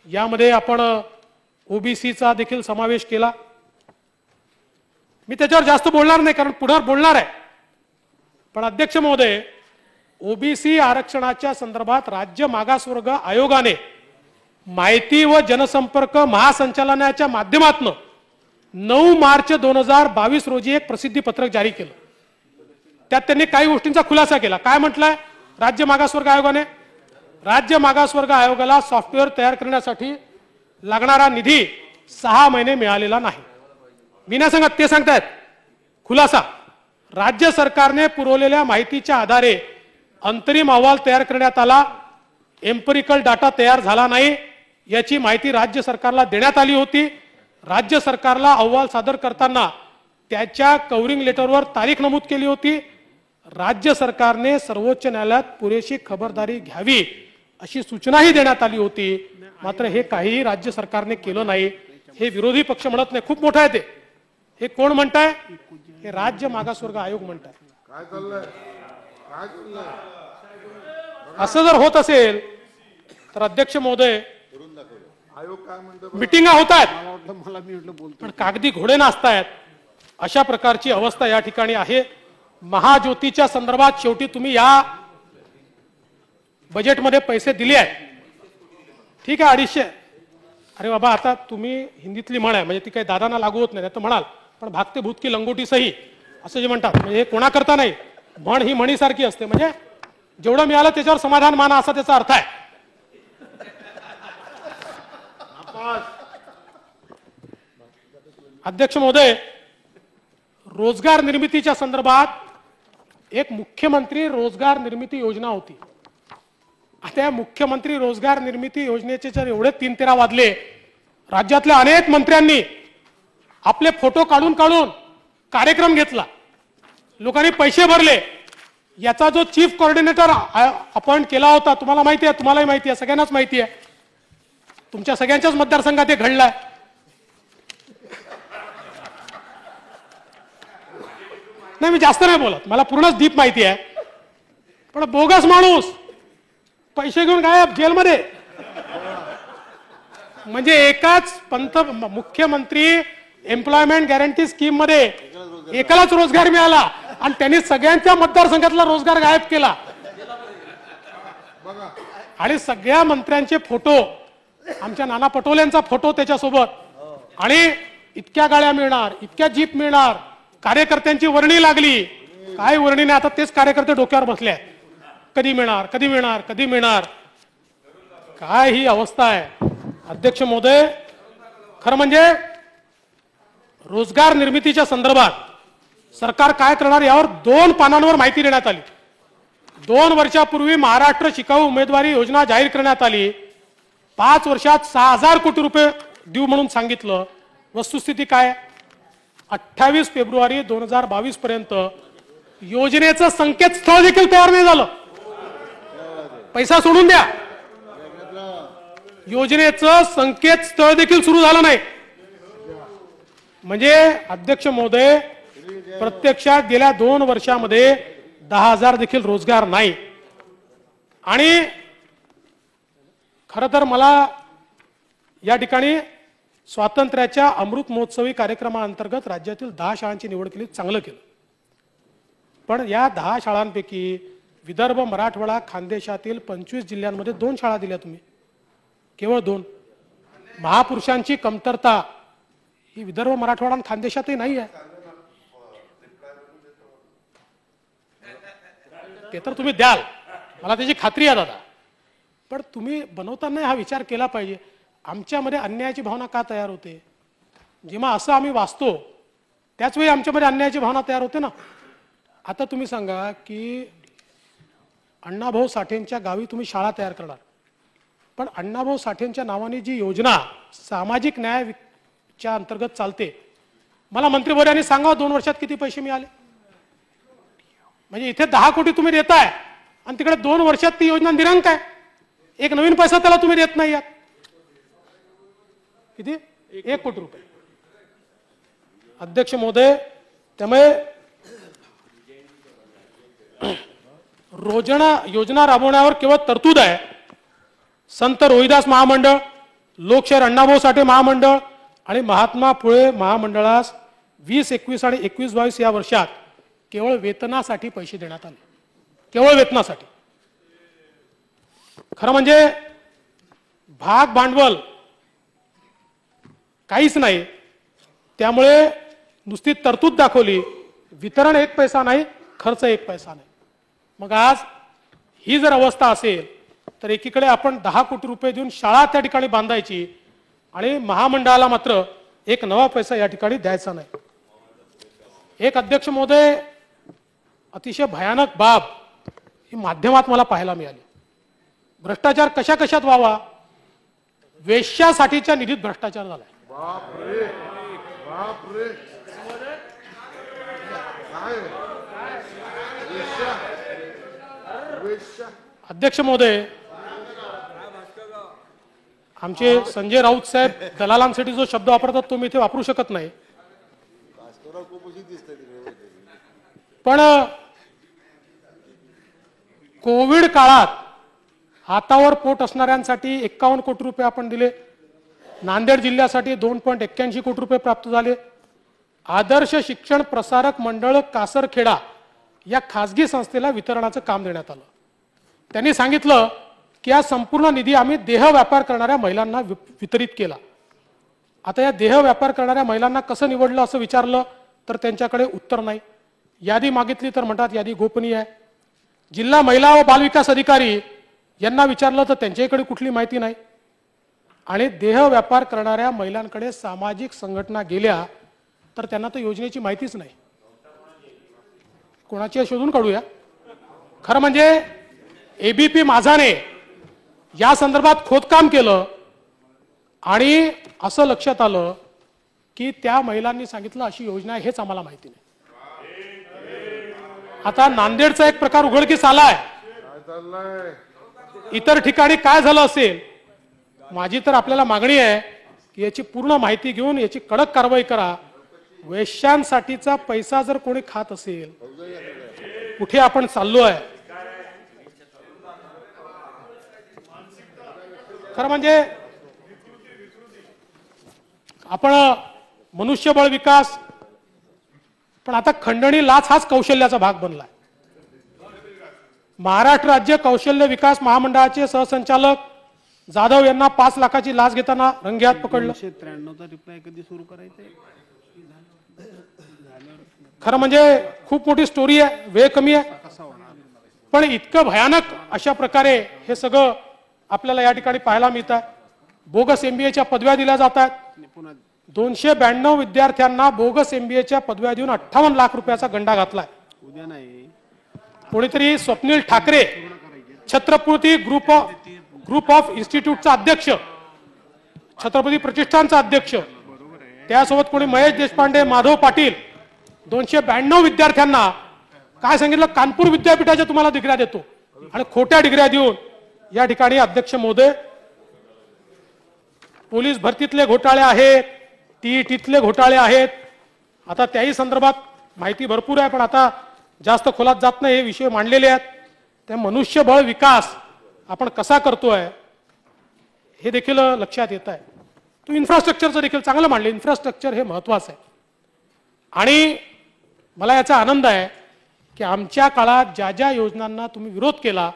यामध्ये आपण ओबीसीचा देखील समावेश केला. मी त्याच्यावर जास्त बोलणार नाही कारण पुढे बोलणार आहे. पण अध्यक्ष महोदय, ओबीसी आरक्षणाच्या संदर्भात राज्य मागासवर्ग आयोगाने माहिती व जनसंपर्क महासंचालनाच्या माध्यमातून 9 मार्च 2022 रोजी एक प्रसिद्धी पत्रक जारी केलं. त्यात त्यांनी काही गोष्टींचा खुलासा केला. काय म्हटलंय राज्य मागासवर्ग आयोगाने? राज्य मागासवर्ग आयोगाला सॉफ्टवेअर तयार करण्यासाठी लागणारा निधी 6 महिने मिळालेला नाही. मी नाही सांगत, ते सांगतायत. खुलासा: राज्य सरकारने पुरवलेल्या माहितीच्या आधारे अंतरिम अहवाल तयार करण्यात आला. एम्पिरिकल डाटा तयार झाला नाही याची माहिती राज्य सरकारला देण्यात आली होती. राज्य सरकारला अहवाल सादर करताना त्याच्या कव्हरिंग लेटरवर तारीख नमूद केली होती. राज्य सरकारने सर्वोच्च न्यायालयात पुरेशी खबरदारी घ्यावी अशी सूचनाही देण्यात आली होती. मात्र हे काही राज्य सरकारने केलं नाही. हे विरोधी पक्ष म्हणत नाही, खूप मोठं आहे ते. हे कोण म्हणताय? हे राज्य मागासवर्ग आयोग म्हणताय.
काय चाललंय? काय चाललंय?
असं जर होत असेल तर अध्यक्ष महोदय,
आयोग काय म्हणतो?
मिटिंगा होत आहेत पण कागदी घोडे नाचतायत. अशा प्रकारची अवस्था या ठिकाणी आहे. महाज्योतीच्या संदर्भात शेवटी तुम्ही या बजेटमध्ये पैसे दिले आहेत, ठीक आहे, 250. अरे बाबा, आता तुम्ही हिंदीतली म्हण आहे, म्हणजे ती काही दादांना लागू होत नाही तर म्हणाल, पण भागते भूत की लंगोटी सही असं जे म्हणतात, म्हणजे हे कोणाकरता नाही, म्हण ही म्हणीसारखी असते. म्हणजे जेवढं मिळालं त्याच्यावर समाधान माना असा त्याचा अर्थ आहे. अध्यक्ष महोदय, रोजगार निर्मितीच्या संदर्भात एक मुख्यमंत्री रोजगार निर्मिती योजना होती. आता या मुख्यमंत्री रोजगार निर्मिती योजनेचे जर एवढे 3-13 वाजले, राज्यातल्या अनेक मंत्र्यांनी आपले फोटो काढून काढून कार्यक्रम घेतला, लोकांनी पैसे भरले. याचा जो चीफ कोऑर्डिनेटर अपॉइंट केला होता, तुम्हाला माहिती आहे, तुम्हालाही माहिती आहे, सगळ्यांनाच माहिती आहे. तुमच्या सगळ्यांच्याच मतदारसंघात हे घडलंय. नाही, मी जास्त नाही बोलत, मला पूर्णच डीप माहिती आहे. पण बोगस माणूस पैसे घेऊन गायब जेलमध्ये. म्हणजे एकाच मुख्यमंत्री एम्प्लॉयमेंट गॅरंटी स्कीम मध्ये एकालाच रोजगार मिळाला आणि त्यांनी सगळ्यांच्या मतदारसंघातला रोजगार गायब केला. आणि सगळ्या मंत्र्यांचे फोटो, आमच्या नाना पटोलेंचा फोटो त्याच्यासोबत, आणि इतक्या गाड्या मिळणार, इतक्या जीप मिळणार, कार्यकर्त्यांची वर्णी लागली. काय वर्णी नाही, आता तेच कार्यकर्ते डोक्यावर बसले आहेत. कधी मिळणार, कधी मिळणार, कधी मिळणार. काय ही अवस्था आहे अध्यक्ष महोदय. खरं म्हणजे रोजगार निर्मितीच्या संदर्भात सरकार काय करणार यावर 2 पानांवर माहिती देण्यात आली. 2 वर्षापूर्वी महाराष्ट्र शिकाऊ उमेदवारी योजना जाहीर करण्यात आली. 5 वर्षात 6000 कोटी रुपये देऊ म्हणून सांगितलं. वस्तुस्थिती काय? 28 फेब्रुवारी 2022 पर्यंत योजनेचं संकेतस्थळ देखील तयार नाही झालं. पैसा सोडून द्या, योजनेचं संकेतस्थळ देखील सुरू झालं नाही. म्हणजे अध्यक्ष महोदय, प्रत्यक्षात गेल्या 2 वर्षामध्ये 10,000 देखील रोजगार नाही. आणि खरं तर मला या ठिकाणी स्वातंत्र्याच्या अमृत महोत्सवी कार्यक्रमाअंतर्गत राज्यातील 10 शाळांची निवड केली, चांगलं केलं. पण या 10 शाळांपैकी विदर्भ, मराठवाडा, खानदेशातील 25 जिल्ह्यांमध्ये 2 शाळा दिल्या तुम्ही, केवळ 2. महापुरुषांची कमतरता ही विदर्भ, मराठवाडा आणि खानदेशातही नाही आहे. ते तर तुम्ही द्याल, मला त्याची खात्री आहे दादा. पण तुम्ही बनवताना हा विचार केला पाहिजे, आमच्यामध्ये अन्यायाची भावना का तयार होते? जेव्हा असं आम्ही वाचतो त्याच वेळी आमच्यामध्ये अन्यायाची भावना तयार होते ना. आता तुम्ही सांगा की अण्णाभाऊ साठेंच्या गावी तुम्ही शाळा तयार करणार, पण अण्णाभाऊ साठेंच्या नावाने जी योजना सामाजिक न्यायाच्या अंतर्गत चालते, मला मंत्रिवर्यांनी सांगा 2 वर्षात किती पैसे मिळाले? म्हणजे इथे 10 कोटी तुम्ही देताय आणि तिकडे 2 वर्षात ती योजना निरंक आहे. एक नवीन पैसा त्याला तुम्ही देत नाही आहात. किती 1 कोटी रुपये. अध्यक्ष महोदय, त्यामुळे योजना राबवण्यावर केवळ तरतूद आहे. संत रोहिदास महामंडळ, लोकशाहीर अण्णाभाऊ साठे महामंडळ आणि महात्मा फुले महामंडळास 2021 आणि 21-22 या वर्षात केवळ वेतनासाठी पैसे देण्यात आले. केवळ वेतनासाठी. खरं म्हणजे भाग भांडवल काहीच नाही. त्यामुळे नुसती तरतूद दाखवली, वितरण 1 पैसा नाही, खर्च 1 पैसा नाही. मग आज ही जर अवस्था असेल तर एकीकडे आपण 10 कोटी रुपये देऊन शाळा त्या ठिकाणी बांधायची आणि महामंडळाला मात्र 1 नवा पैसा या ठिकाणी द्यायचा नाही. एक अध्यक्ष महोदय, अतिशय भयानक बाब ही माध्यमात मला पाहायला मिळाली. भ्रष्टाचार कशा कशात व्हावा, वेश्यासाठीच्या निधीत भ्रष्टाचार झालाय.
बापरे बापरे काय वेश्या वेश्या.
अध्यक्ष महोदय, आमचे संजय राऊत साहेब दलालांसाठी जो शब्द वापरतात तो मी इथे वापरू शकत नाही, पण कोविड काळात हातावर पोट असणाऱ्यांसाठी 51 कोटी रुपये आपण दिले. नांदेड जिल्ह्यासाठी 2.81 कोटी रुपये प्राप्त झाले. आदर्श शिक्षण प्रसारक मंडळ कासरखेडा या खासगी संस्थेला वितरणाचं काम देण्यात आलं. त्यांनी सांगितलं की हा संपूर्ण निधी आम्ही देह व्यापार करणाऱ्या महिलांना वितरित केला. आता या देह व्यापार करणाऱ्या महिलांना कसं निवडलं असं विचारलं तर त्यांच्याकडे उत्तर नाही. यादी मागितली तर म्हणतात यादी गोपनीय आहे. जिल्हा महिला व बालविकास अधिकारी यांना विचारलं तर त्यांच्याकडे कुठली माहिती नाही. आणि देह व्यापार करणाऱ्या महिलांकडे सामाजिक संघटना गेल्या तर त्यांना तर योजनेची माहितीच नाही. कोणाची शोधून काढूया. खरं म्हणजे एबीपी माझाने या संदर्भात खोदकाम केलं आणि असं लक्षात आलं की त्या महिलांनी सांगितलं अशी योजना आहे हेच आम्हाला माहिती नाही. आता नांदेडचा एक प्रकार उघडकीस आलाय. इतर ठिकाणी काय झालं असेल, माझी तर आपल्याला मागणी आहे की याची पूर्ण माहिती घेऊन याची कडक कारवाई करा. वेश्यांसाठीचा पैसा जर कोणी खात असेल, कुठे आपण चाललोय. खरं म्हणजे आपण मनुष्यबळ विकास, पण आता खंडणी लाच हाच कौशल्याचा भाग बनलाय. महाराष्ट्र राज्य कौशल्य विकास महामंडळाचे सहसंचालक जाधव यांना 5 लाखाची लाच घेताना रंगेहात पकडलं.
93चा रिप्लाय कधी सुरू करायचंय?
खरं म्हणजे खूप मोठी स्टोरी आहे, वेळ कमी आहे, पण इतकं भयानक अशा प्रकारे हे सगळं आपल्याला या ठिकाणी पाहायला मिळत आहे. बोगस MBAच्या पदव्या दिल्या जात आहेत. 292 विद्यार्थ्यांना बोगस MBAच्या पदव्या देऊन 58 लाख रुपयाचा गंडा घातलाय.
उद्या नाही,
कोणीतरी स्वप्नील ठाकरे छत्रपती ग्रुप ऑफ इन्स्टिट्यूटचा अध्यक्ष, छत्रपती प्रतिष्ठानचा अध्यक्ष, त्यासोबत कोणी महेश देशपांडे, माधव पाटील, 292 विद्यार्थ्यांना काय सांगितलं, कानपूर विद्यापीठाच्या तुम्हाला डिग्र्या देतो आणि खोट्या डिग्र्या देऊन या ठिकाणी अध्यक्ष महोदय पोलीस भरतीतले घोटाळे आहेत, TETतले घोटाळे आहेत. आता त्याही संदर्भात माहिती भरपूर आहे, पण आता जास्त खोलात जात नाही. हे विषय मांडलेले आहेत. त्या मनुष्यबळ विकास आपण कसा करतोय हे देखील लक्षात येत आहे. तो इन्फ्रास्ट्रक्चरचं देखील चांगलं मांडलं. इन्फ्रास्ट्रक्चर हे महत्वाचं आहे. आणि मला याचा आनंद आहे की आमच्या काळात ज्या ज्या योजनांना तुम्ही विरोध केला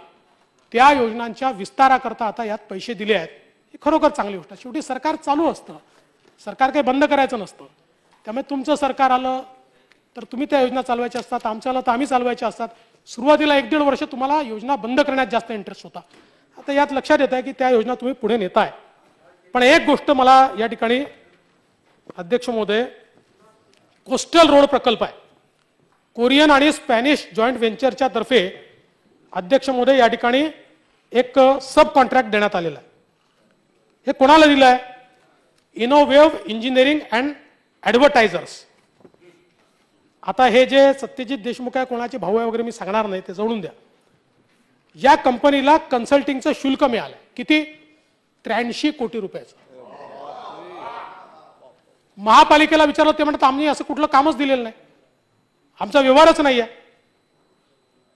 त्या योजनांच्या विस्ताराकरता आता यात पैसे दिले आहेत. ही खरोखर चांगली गोष्ट आहे. शेवटी सरकार चालू असतं, सरकार काही बंद करायचं नसतं. त्यामुळे तुमचं सरकार आलं तर तुम्ही त्या योजना चालवायच्या असतात, आमचं आलं तर आम्ही चालवायच्या असतात. सुरुवातीला 1-1.5 वर्ष तुम्हाला योजना बंद करण्यात जास्त इंटरेस्ट होता. आता यात लक्षात येत आहे की त्या योजना तुम्ही पुढे नेताय. पण एक गोष्ट मला या ठिकाणी अध्यक्ष महोदय, कोस्टल रोड प्रकल्प आहे, कोरियन आणि स्पॅनिश जॉईंट व्हेंचरच्या तर्फे अध्यक्ष महोदय या ठिकाणी एक सब कॉन्ट्रॅक्ट देण्यात आलेला आहे. हे कोणाला दिलं आहे? इनोवेव्ह इंजिनिअरिंग अँड ॲडव्हर्टायझर्स. आता हे जे सत्यजित देशमुख आहे, कोणाचे भाऊ आहे वगैरे मी सांगणार नाही, ते जोडून द्या. या कंपनीला कन्सल्टिंगचं शुल्क मिळालं. किती? 83 कोटी रुपयाचं. महापालिकेला विचारलं ते म्हणतात आम्ही असं कुठलं कामच दिलेलं नाही, आमचा व्यवहारच नाही आहे.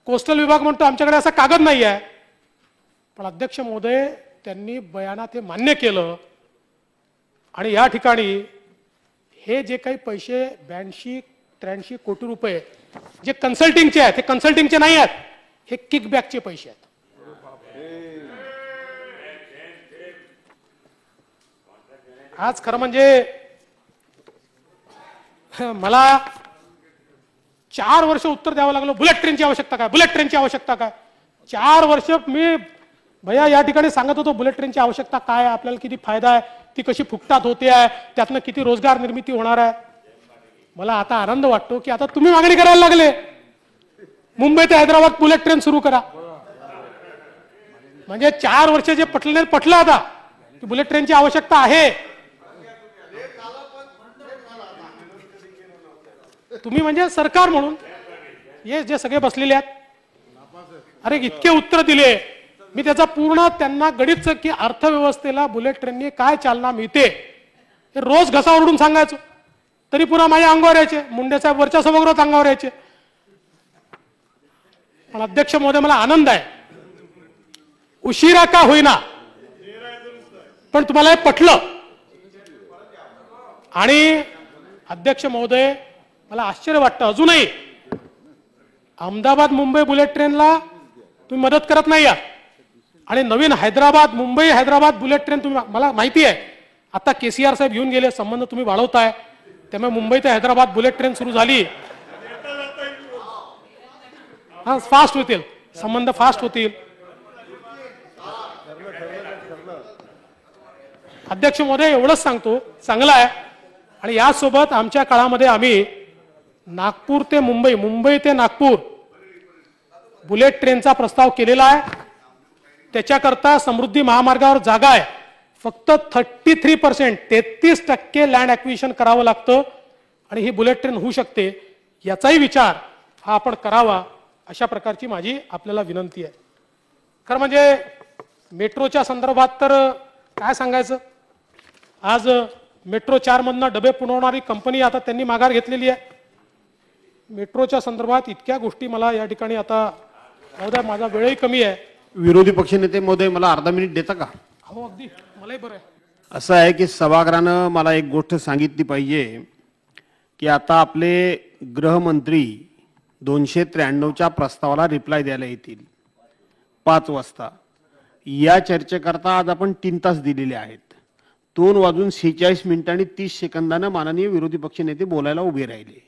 कोस्टल विभाग म्हणतो आमच्याकडे असा कागद नाही आहे. पण अध्यक्ष महोदय त्यांनी बयानात हे मान्य केलं आणि या ठिकाणी हे जे काही पैसे 82-83 कोटी रुपये जे कन्सल्टिंगचे आहेत, हे कन्सल्टिंगचे नाही आहेत, हे किकबॅकचे पैसे आहेत. आज खरं म्हणजे मला 4 वर्ष उत्तर द्यावं लागलं, बुलेट ट्रेनची आवश्यकता काय, बुलेट ट्रेनची आवश्यकता काय. 4 वर्ष मी भैया या ठिकाणी सांगत होतो बुलेट ट्रेनची आवश्यकता काय आहे, आपल्याला किती फायदा आहे, ती कशी फुकटात होते आहे, त्यातनं किती रोजगार निर्मिती होणार आहे. मला आता आनंद वाटतो की आता तुम्ही मागणी करायला लागले, मुंबई ते हैदराबाद बुलेट ट्रेन सुरू करा. म्हणजे 4 वर्ष जे पटलं आता की बुलेट ट्रेनची आवश्यकता आहे. तुम्ही म्हणजे सरकार म्हणून हे जे सगळे बसलेले आहेत, अरे इतके उत्तर दिले मी, त्याचा पूर्ण त्यांना गणित की अर्थव्यवस्थेला बुलेट ट्रेनने काय चालना मिळते हे रोज घसा ओरडून सांगायचो, तरी पुन्हा माझ्या अंगावर यायचे, मुंडे साहेब वरच्या सभागृहात अंगावर यायचे. पण अध्यक्ष महोदय मला आनंद आहे, उशिरा का होईना पण तुम्हाला हे पटलं. आणि अध्यक्ष महोदय मला आश्चर्य वाटतं अजूनही अहमदाबाद मुंबई बुलेट ट्रेनला तुम्ही मदत करत नाही आहात आणि नवीन मुंबई हैदराबाद बुलेट ट्रेन तुम्ही, मला माहिती आहे आता केसीआर साहेब घेऊन गेले, संबंध तुम्ही वाढवताय, त्यामुळे मुंबई ते हैदराबाद बुलेट ट्रेन सुरू झाली, हा फास्ट होतील, संबंध फास्ट होतील. अध्यक्ष महोदय एवढंच सांगतो, चांगलं आहे. आणि यासोबत आमच्या काळामध्ये आम्ही नागपूर ते मुंबई, मुंबई ते नागपूर बुलेट ट्रेनचा प्रस्ताव केलेला आहे. त्याच्याकरता समृद्धी महामार्गावर जागा आहे, फक्त 33% 33% लँड ॲक्विजिशन करावं लागतं आणि ही बुलेट ट्रेन होऊ शकते. याचाही विचार हा आपण करावा, अशा प्रकारची माझी आपल्याला विनंती आहे. खरं म्हणजे मेट्रोच्या संदर्भात तर काय सांगायचं, आज मेट्रो 4 मधनं डबे पुरवणारी कंपनी आता त्यांनी माघार घेतलेली आहे. मेट्रोच्या संदर्भात इतक्या गोष्टी मला या ठिकाणी आता महोदय माझा वेळही कमी आहे.
विरोधी पक्षनेते महोदय मला अर्धा मिनिट देता का?
हो अगदी, मलाही बरं आहे.
असं आहे की सभागृहानं मला एक गोष्ट सांगितली पाहिजे की आता आपले गृहमंत्री 293च्या प्रस्तावाला रिप्लाय द्यायला येतील 5 वाजता. या चर्चेकरता आज आपण 3 तास दिलेले आहेत. 2:46 माननीय विरोधी पक्षनेते बोलायला उभे राहिले.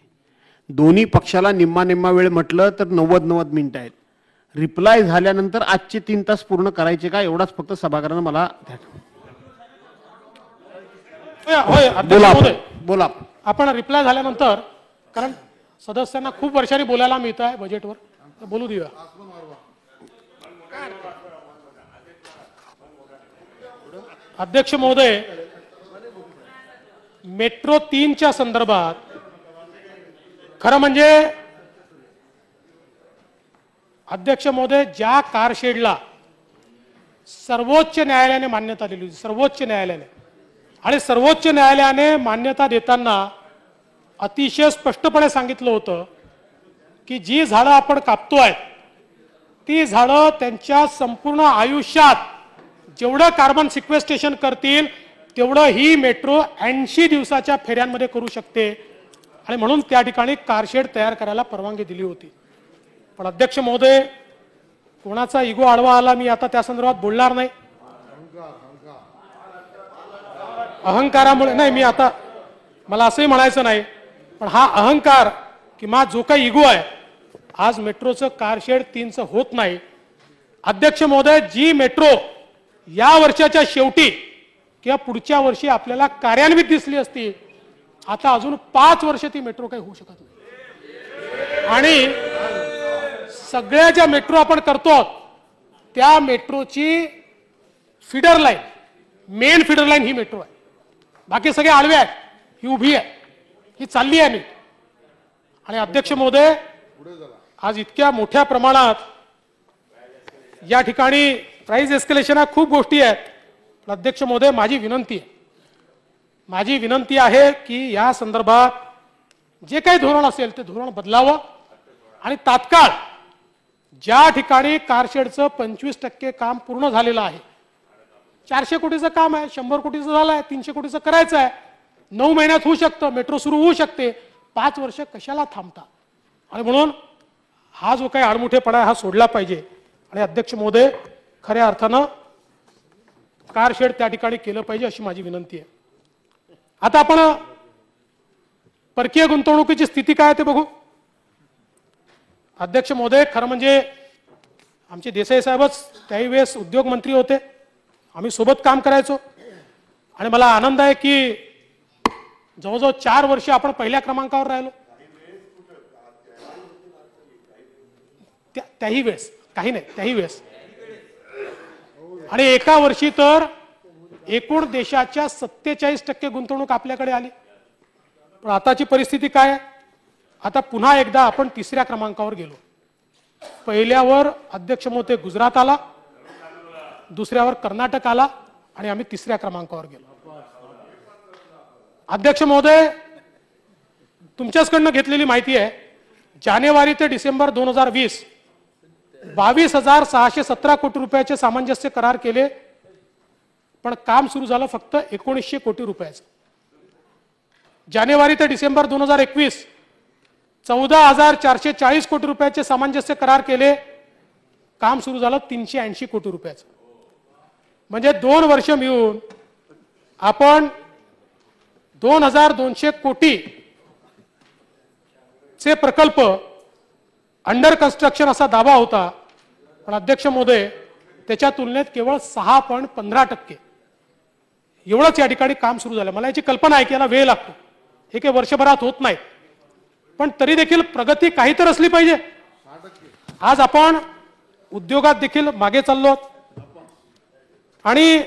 दोन्ही पक्षाला निम्मा वेळ म्हटलं तर 90 मिनिटं आहेत. रिप्लाय झाल्यानंतर आजचे 3 तास पूर्ण करायचे का, एवढाच फक्त सभागृहानं मला बोला.
आपण रिप्लाय झाल्यानंतर, कारण सदस्यांना खूप वर्षांनी बोलायला मिळत आहे बजेटवर, तर बोलू देऊया. अध्यक्ष महोदय, मेट्रो 3च्या संदर्भात खरं म्हणजे अध्यक्ष महोदय ज्या कारशेडला सर्वोच्च न्यायालयाने मान्यता दिली होती, सर्वोच्च न्यायालयाने, आणि सर्वोच्च न्यायालयाने मान्यता देताना अतिशय स्पष्टपणे सांगितलं होतं की जी झाडं आपण कापतोय ती झाडं त्यांच्या संपूर्ण आयुष्यात जेवढं कार्बन सिक्वेस्ट्रेशन करतील तेवढं ही मेट्रो 80 दिवसाच्या फेऱ्यांमध्ये करू शकते, आणि म्हणून त्या ठिकाणी कारशेड तयार करायला परवानगी दिली होती. पण अध्यक्ष महोदय कोणाचा इगो आडवा आला, मी आता त्या संदर्भात बोलणार नाही. अहंकारामुळे नाही, मी आता मला असंही म्हणायचं नाही, पण हा अहंकार किंवा जो काही इगो आहे, आज मेट्रोचं कारशेड 3चं होत नाही. अध्यक्ष महोदय, जी मेट्रो या वर्षाच्या शेवटी किंवा पुढच्या वर्षी आपल्याला कार्यान्वित दिसली असती, आता अजून 5 वर्ष ती मेट्रो काही होऊ शकत नाही. आणि सगळ्या ज्या मेट्रो आपण करतो त्या मेट्रोची feeder line, main feeder line ही मेट्रो आहे. बाकी सगळे आडवे आहेत, ही उभी आहे, ही चालली आहे नीट. आणि अध्यक्ष महोदय, आज इतक्या मोठ्या प्रमाणात या ठिकाणी प्राइस एस्केलेशन खूप गोष्टी आहेत. पण अध्यक्ष महोदय, माझी विनंती आहे माझी विनंती आहे की या संदर्भात जे काही धोरण असेल ते धोरण बदलावं आणि तात्काळ ज्या ठिकाणी कारशेडचं 25% काम पूर्ण झालेलं आहे, 400 कोटीचं काम आहे, 100 कोटीचं झालं आहे, 300 कोटीचं करायचं आहे, 9 महिन्यात होऊ शकतं, मेट्रो सुरू होऊ शकते, 5 वर्ष कशाला थांबता? आणि म्हणून हा जो काही आडमुठेपणा आहे हा सोडला पाहिजे. आणि अध्यक्ष महोदय, खऱ्या अर्थानं कारशेड त्या ठिकाणी केलं पाहिजे अशी माझी विनंती आहे. आता आपण परकीय गुंतवणुकीची स्थिती काय ते बघू. अध्यक्ष महोदय, खरं म्हणजे आमचे देसाई साहेबच त्याही वेळेस उद्योग मंत्री होते, आम्ही सोबत काम करायचो आणि मला आनंद आहे की जवळजवळ 4 वर्ष आपण पहिल्या क्रमांकावर राहिलो. त्याही वेळेस काही नाही, त्याही वेळेस. आणि एका वर्षी तर एकूण देशाच्या 47% गुंतवणूक आपल्याकडे आली. पण आताची परिस्थिती काय आहे? आता पुन्हा एकदा आपण 3ऱ्या क्रमांकावर गेलो. पहिल्यावर अध्यक्ष महोदय गुजरात आला, दुसऱ्यावर कर्नाटक आला आणि आम्ही 3ऱ्या क्रमांकावर गेलो. अध्यक्ष महोदय, तुमच्याचकडनं घेतलेली माहिती आहे, जानेवारी ते डिसेंबर 2020 22,617 कोटी रुपयाचे सामंजस्य करार केले, पण काम सुरू झालं फक्त 1900 कोटी रुपयाचं. जानेवारी ते डिसेंबर 2021 14,440 कोटी रुपयाचे सामंजस्य करार केले, काम सुरू झालं 380 कोटी रुपयाचं. म्हणजे 2 वर्ष मिळून आपण 2,200 कोटी चे प्रकल्प अंडर कन्स्ट्रक्शन असा दावा होता. पण अध्यक्ष महोदय, त्याच्या तुलनेत केवळ 6.15% एवढंच या ठिकाणी काम सुरू झालं. मला याची कल्पना आहे की याला वेळ लागतो, हे काही वर्षभरात होत नाही, पण तरी देखील प्रगती काही तर असली पाहिजे. आज आपण उद्योगात देखील मागे चाललो आणि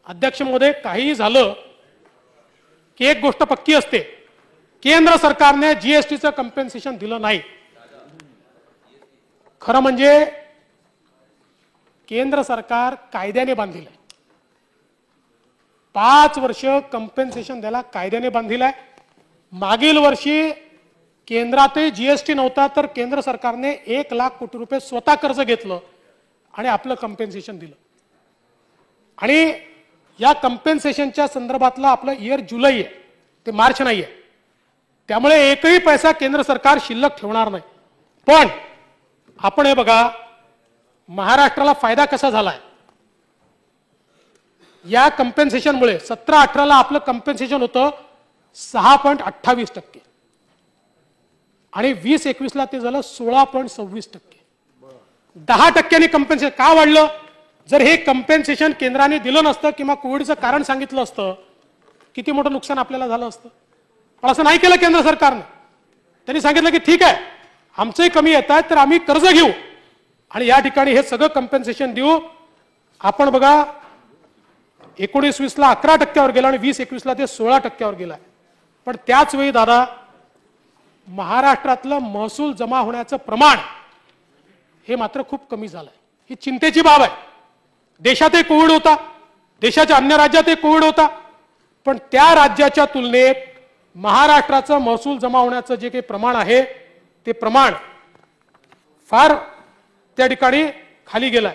अध्यक्ष महोदय, काहीही झालं की एक गोष्ट पक्की असते, केंद्र सरकारने जीएसटीचं कंपेन्सेशन दिलं नाही. खरं म्हणजे केंद्र सरकार कायद्याने बांधलेलं आहे. 5 वर्ष कंपेन्सेशन द्यायला कायद्याने बांधलेलं आहे. मागील वर्षी केंद्रातही जीएसटी नव्हता, तर केंद्र सरकारने 1 लाख कोटी रुपये स्वतः कर्ज घेतलं आणि आपलं कंपेन्सेशन दिलं. आणि या कंपेन्सेशनच्या संदर्भातलं आपलं इयर जुलै आहे, ते मार्च नाही आहे. त्यामुळे एकही पैसा केंद्र सरकार शिल्लक ठेवणार नाही. पण आपण हे बघा, महाराष्ट्राला फायदा कसा झालाय या कंपेन्सेशनमुळे. 17-18ला आपलं कंपेन्सेशन होतं 6.28% आणि 20-21ला ते झालं 16.26%. 10% कंपेन्सेशन का वाढलं? जर हे कंपेन्सेशन केंद्राने दिलं नसतं किंवा कोविडचं कारण सांगितलं असतं, किती मोठं नुकसान आपल्याला झालं असतं. पण असं नाही केलं केंद्र सरकारने. त्यांनी सांगितलं की ठीक आहे, आमचंही कमी येत आहे तर आम्ही कर्ज घेऊ आणि या ठिकाणी हे सगळं कंपेन्सेशन देऊ. आपण बघा, 19-20ला 11%वर गेला आणि 20-21ला ते 16%वर गेलाय. पण त्याच वेळी दादा, महाराष्ट्रातलं महसूल जमा होण्याचं प्रमाण हे मात्र खूप कमी झालंय. ही चिंतेची बाब आहे. देशातही कोविड होता, देशाच्या अन्य राज्यातही कोविड होता, पण त्या राज्याच्या तुलनेत महाराष्ट्राचं महसूल जमा होण्याचं जे काही प्रमाण आहे ते प्रमाण फार त्या ठिकाणी खाली गेलाय.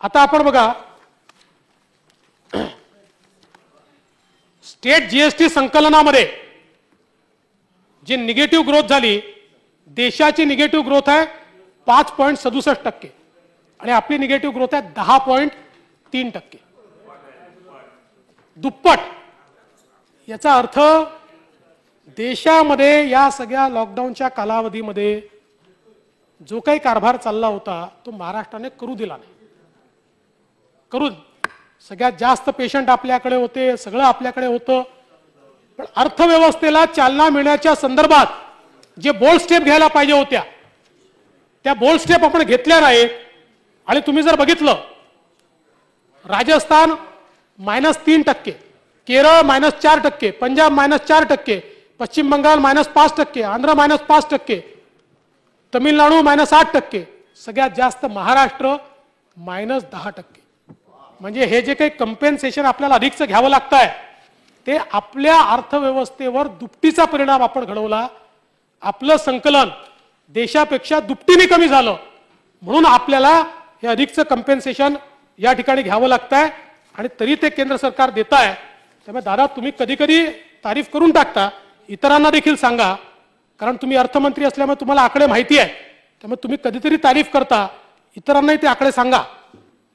आता आपण बघा, स्टेट जीएसटी संकलनामध्ये जी निगेटिव्ह ग्रोथ झाली, देशाची निगेटिव्ह ग्रोथ आहे 5.67% आणि आपली निगेटिव्ह ग्रोथ आहे 10.3%, दुप्पट. याचा अर्थ देशामध्ये या सगळ्या लॉकडाऊनच्या कालावधीमध्ये जो काही कारभार चालला होता तो महाराष्ट्राने करू दिला नाही. करून सगळ्यात जास्त पेशंट आपल्याकडे होते, सगळं आपल्याकडे होतं, पण अर्थव्यवस्थेला चालना मिळण्याच्या संदर्भात जे बोल्ड स्टेप घ्यायला पाहिजे होत्या त्या बोल्ड स्टेप आपण घेतल्या नाहीत. आणि तुम्ही जर बघितलं, राजस्थान -3%, केरळ -4%, पंजाब -4%, पश्चिम बंगाल -5%, आंध्र -5%, तमिळनाडू -8%, सगळ्यात जास्त महाराष्ट्र -10%. म्हणजे हे जे काही कंपेन्सेशन आपल्याला अधिकचं घ्यावं लागतंय ते आपल्या अर्थव्यवस्थेवर दुपटीचा परिणाम आपण घडवला. आपलं संकलन देशापेक्षा दुपटीने कमी झालं म्हणून आपल्याला हे अधिकचं कंपेन्सेशन या ठिकाणी घ्यावं लागतंय आणि तरी ते केंद्र सरकार देत आहे. त्यामुळे दादा तुम्ही कधी कधी तारीफ करून टाकता, इतरांना देखील सांगा, कारण तुम्ही अर्थमंत्री असल्यामुळे तुम्हाला आकडे माहिती आहे. त्यामुळे तुम्ही कधीतरी तारीफ करता, इतरांनाही ते आकडे सांगा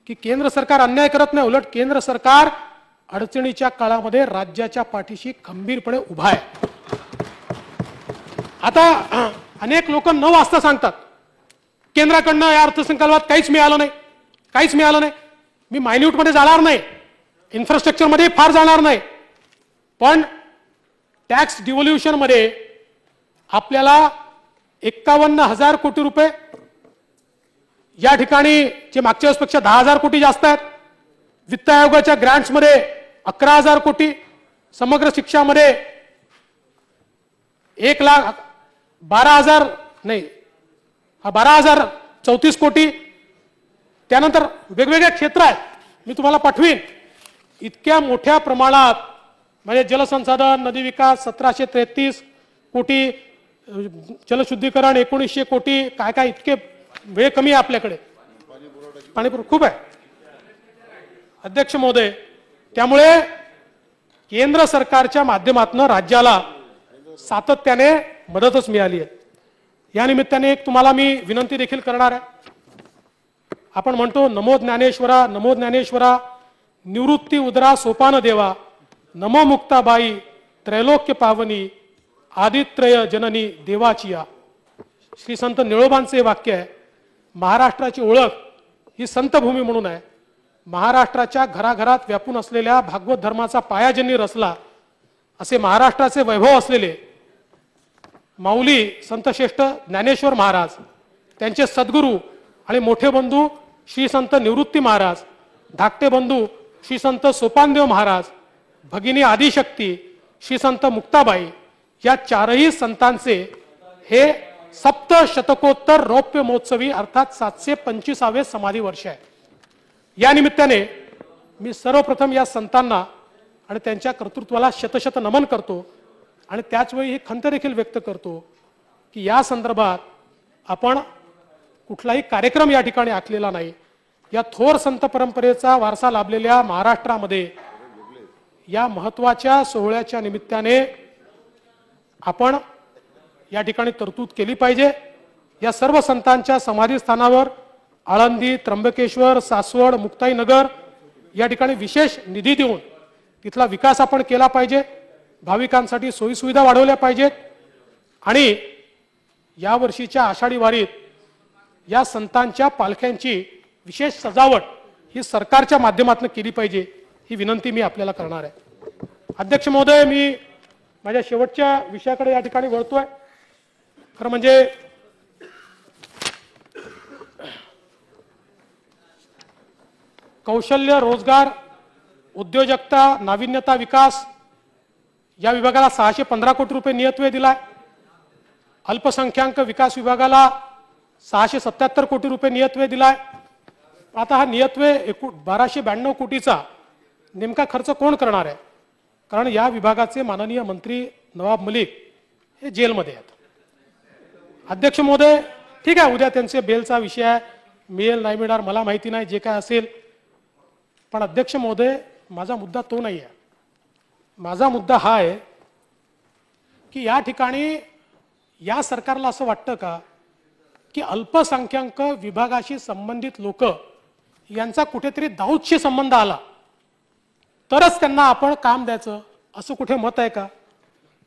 की केंद्र सरकार अन्याय करत नाही, उलट केंद्र सरकार अडचणीच्या काळामध्ये राज्याच्या पाठीशी खंबीरपणे उभा आहे. आता अनेक लोक 9 वाजता सांगतात केंद्राकडनं या अर्थसंकल्पात काहीच मिळालं नाही, काहीच मिळालं नाही. मी मायन्यूट मध्ये जाणार नाही, इन्फ्रास्ट्रक्चर मध्ये फार जाणार नाही, पण टॅक्स डिव्होल्युशन मध्ये आपल्याला 51,000 कोटी रुपये, या ठिकाणी जे मागच्या वर्षीपेक्षा 10,000 कोटी जास्त आहेत. वित्त आयोगाच्या ग्रँट्स मध्ये 11,000 कोटी, समग्र शिक्षामध्ये 1,12,000 नाही 12,034 कोटी. त्यानंतर वेगवेगळे क्षेत्र आहेत, मी तुम्हाला पाठवीन. इतक्या मोठ्या प्रमाणात म्हणजे जलसंसाधन, नदी विकास 1,733 कोटी, जलशुद्धीकरण 1,900 कोटी, काय काय इतके वेळ कमी आहे आपल्याकडे, पाणीपुरवठा खूप आहे अध्यक्ष महोदय. त्यामुळे केंद्र सरकारच्या माध्यमातून राज्याला सातत्याने मदतच मिळाली आहे. या निमित्ताने एक तुम्हाला मी विनंती देखील करणार आहे. आपण म्हणतो नमो ज्ञानेश्वरा, नमो ज्ञानेश्वरा, निवृत्ती उदरा सोपान देवा, नमो मुक्ताबाई त्रैलोक्य पावनी, आदित्रय जननी देवाचिया. श्री संत निळोबांचे वाक्य आहे. महाराष्ट्राची ओळख ही संतभूमी म्हणून आहे. महाराष्ट्राच्या घराघरात व्यापून असलेल्या भागवत धर्माचा पाया ज्यांनी रचला असे महाराष्ट्राचे वैभव असलेले माऊली संतश्रेष्ठ ज्ञानेश्वर महाराज, त्यांचे सद्गुरू आणि मोठे बंधू श्री संत निवृत्ती महाराज, धाकटे बंधू श्री संत सोपानदेव महाराज, भगिनी आदिशक्ती श्री संत मुक्ताबाई, या चारही संतांचे हे सप्तशतकोत्तर रौप्य महोत्सवी अर्थात 725वे समाधी वर्ष आहे. या निमित्ताने मी सर्वप्रथम या संतांना आणि त्यांच्या कर्तृत्वाला शतशत नमन करतो आणि त्याचवेळी ही खंत देखील व्यक्त करतो की या संदर्भात आपण कुठलाही कार्यक्रम या ठिकाणी आखलेला नाही. या थोर संत परंपरेचा वारसा लाभलेल्या महाराष्ट्रामध्ये या महत्त्वाच्या सोहळ्याच्या निमित्ताने आपण या ठिकाणी तरतूद केली पाहिजे. या सर्व संतांच्या समाधीस्थानावर आळंदी, त्र्यंबकेश्वर, सासवड, मुक्ताईनगर या ठिकाणी विशेष निधी देऊन तिथला विकास आपण केला पाहिजे. भाविकांसाठी सोयीसुविधा वाढवल्या पाहिजेत आणि या वर्षीच्या आषाढी वारीत या संतांच्या पालख्यांची विशेष सजावट ही सरकारच्या माध्यमातून केली पाहिजे, ही विनंती मी आपल्याला करणार आहे. अध्यक्ष महोदय, मी माझ्या शेवटच्या विषयाकडे या ठिकाणी वळतोय. खरं म्हणजे कौशल्य, रोजगार, उद्योजकता, नाविन्यता विकास या विभागाला 615 कोटी रुपये नियतव्यय दिलाय. अल्पसंख्याक विकास विभागाला 677 कोटी रुपये नियतव्यय दिलाय. आता हा नियतव्यय 1292 कोटीचा नेमका खर्च कोण करणार आहे? कारण या विभागाचे माननीय मंत्री नवाब मलिक हे जेलमध्ये आहेत. अध्यक्ष महोदय, ठीक आहे, उद्या त्यांचे बेलचा विषय आहे, मिळेल नाही मिळणार मला माहिती नाही, जे काय असेल. पण अध्यक्ष महोदय, माझा मुद्दा तो नाही आहे. माझा मुद्दा हा आहे की या ठिकाणी या सरकारला असं वाटतं का की अल्पसंख्याक विभागाशी संबंधित लोक यांचा कुठेतरी दाऊदशी संबंध आला तरच त्यांना आपण काम द्यायचं, असं कुठे मत आहे का?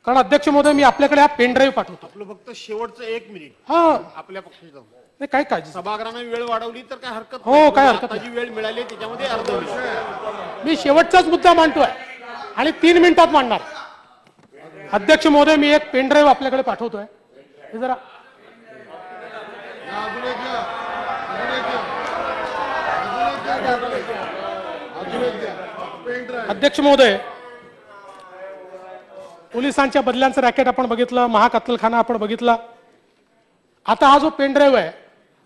कारण अध्यक्ष महोदय, मी आपल्याकडे हा पेन ड्राईव्ह पाठवतो.
आपलं फक्त शेवटचं 1 मिनिट
हा,
आपल्या पक्षाचं.
नाही काय काळजी,
सभागृहाने वेळ वाढवली तर काय हरकत
हो, काय हरकत
आता जी वेळ मिळाली त्याच्यामध्ये अर्ध विषय.
मी शेवटचाच मुद्दा मांडतोय आणि 3 मिनिटात मांडणार. अध्यक्ष महोदय, मी एक पेन ड्राईव्ह आपल्याकडे पाठवतोय, हे जरा अध्यक्ष महोदय, पोलिसांच्या बदल्यांचं रॅकेट आपण बघितलं, महाकत्तलखाना आपण बघितला. आता हा जो पेन ड्राईव्ह आहे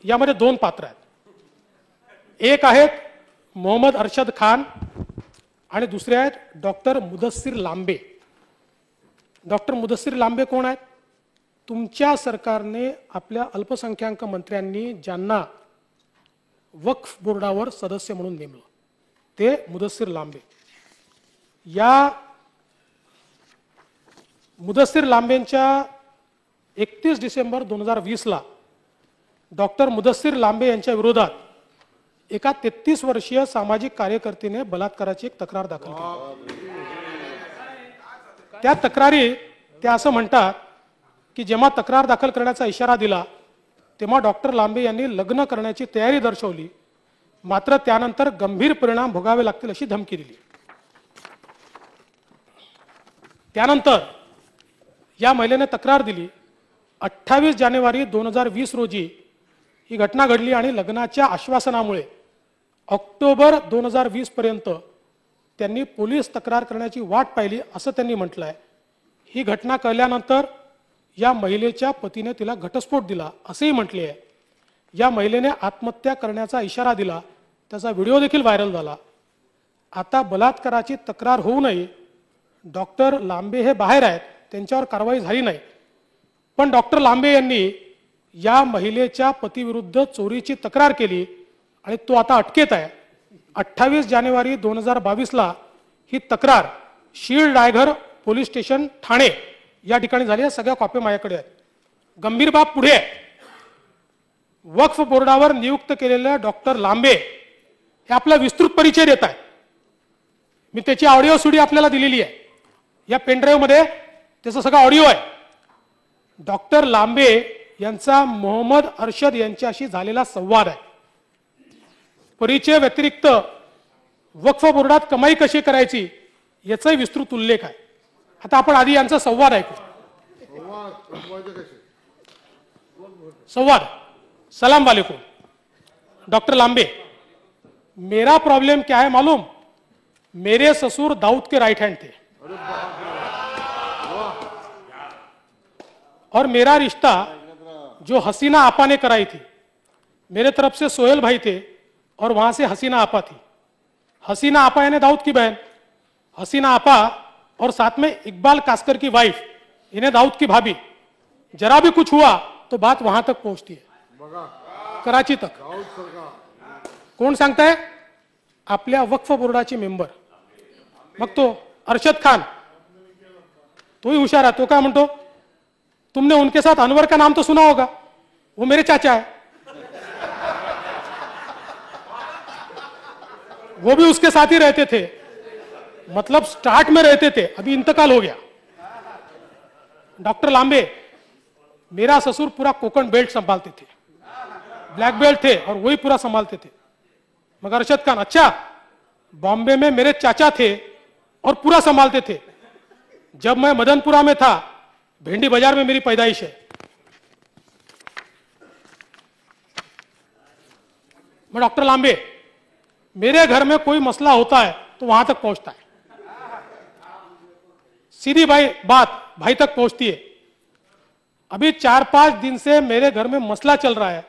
यामध्ये 2 पात्र आहेत. एक आहेत मोहम्मद अरशद खान आणि दुसरे आहेत डॉक्टर मुदस्सिर लांबे. डॉक्टर मुदस्सिर लांबे कोण आहेत? तुमच्या सरकारने आपल्या अल्पसंख्याक मंत्र्यांनी ज्यांना वक्फ बोर्डावर सदस्य म्हणून नेमलं ते मुदस्सिर लांबे. या मुदस्सिर लांबेंच्या 31 डिसेंबर 2020 ला डॉक्टर मुदस्सिर लांबे यांच्या विरोधात एका 33 वर्षीय सामाजिक कार्यकर्तीने बलात्काराची एक तक्रार दाखल केली. त्या तक्रारी ते असं म्हणतात की जेव्हा तक्रार दाखल करण्याचा इशारा दिला तेव्हा डॉक्टर लांबे यांनी लग्न करण्याची तयारी दर्शवली, मात्र त्यानंतर गंभीर परिणाम भोगावे लागतील अशी धमकी दिली. त्यानंतर या महिलेने तक्रार दिली. 28 जानेवारी 2020 रोजी ही घटना घडली आणि लग्नाच्या आश्वासनामुळे ऑक्टोबर 2020 पर्यंत त्यांनी पोलीस तक्रार करण्याची वाट पाहिली असं त्यांनी म्हटलंय. ही घटना कळल्यानंतर या महिलेच्या पतीने तिला घटस्फोट दिला असेही म्हटले आहे. या महिलेने आत्महत्या करण्याचा इशारा दिला, त्याचा व्हिडिओ देखील व्हायरल झाला. आता बलात्काराची तक्रार होऊ नये, डॉक्टर लांबे हे बाहेर आहेत, त्यांच्यावर कारवाई झाली नाही, पण डॉक्टर लांबे यांनी या महिलेच्या पतीविरुद्ध चोरीची तक्रार केली आणि तो आता अटकेत आहे. 28 जानेवारी 2022 ला ही तक्रार शीळ रायघर पोलीस स्टेशन ठाणे या ठिकाणी झाली आहे. सगळ्या कॉपी माझ्याकडे आहेत. गंभीर बाब पुढे आहे. वक्फ बोर्डावर नियुक्त केलेले डॉक्टर लांबे हे आपला विस्तृत परिचय देत आहेत. मी त्याची ऑडिओ सुडी आपल्याला दिलेली आहे. या पेनड्राईव्ह मध्ये त्याचा सगळा ऑडिओ आहे. डॉक्टर लांबे यांचा मोहम्मद अरशद यांच्याशी झालेला संवाद आहे. परिचय व्यतिरिक्त वक्फ बोर्डात कमाई कशी करायची याचाही विस्तृत उल्लेख आहे. आता आपण आधी यांचा संवाद ऐकू. संवाद. सलाम वालेकुम डॉक्टर लांबे, मेरा प्रॉब्लम क्या है मालूम? मेरे ससुर दाऊद के राइट हैंड थे और मेरा रिश्ता जो हसीना आपा ने कराई थी, मेरे तरफ से सोहेल भाई थे और वहां से हसीना आपा थी. हसीना आपा यानी दाऊद की बहन, हसीना आपा और साथ में इकबाल कास्कर की वाइफ, इन्हें दाऊद की भाभी. जरा भी कुछ हुआ तो बात वहां तक पहुंचती है, कराची तक. कोण सांगताय? आपल्या वक्फ बोर्डाचे मेंबर. मग तो अरशद खान तोही हुशार है. तो क्या म्हणतो? तुमने उनके साथ अनवर का नाम तो सुना होगा, वो मेरे चाचा है, वो भी उसके साथ ही रहते थे, मतलब स्टार्ट में रहते थे, अभी इंतकाल हो गया. डॉक्टर लांबे, मेरा ससुर पूरा कोकण बेल्ट संभालते थे, ब्लैक बेल्ट थे और वही पूरा संभालते थे. मगर अरशद खान, अच्छा, बॉम्बे में मेरे चाचा थे और पूरा संभालते थे. जब मैं मदनपुरा में था, भेंडी बाजार में मेरी पैदाइश है. मैं डॉक्टर लांबे, मेरे घर में कोई मसला होता है तो वहां तक पहुंचता है, सीधी बात भाई तक पहुंचती है. अभी 4-5 दिन से मेरे घर में मसला चल रहा है,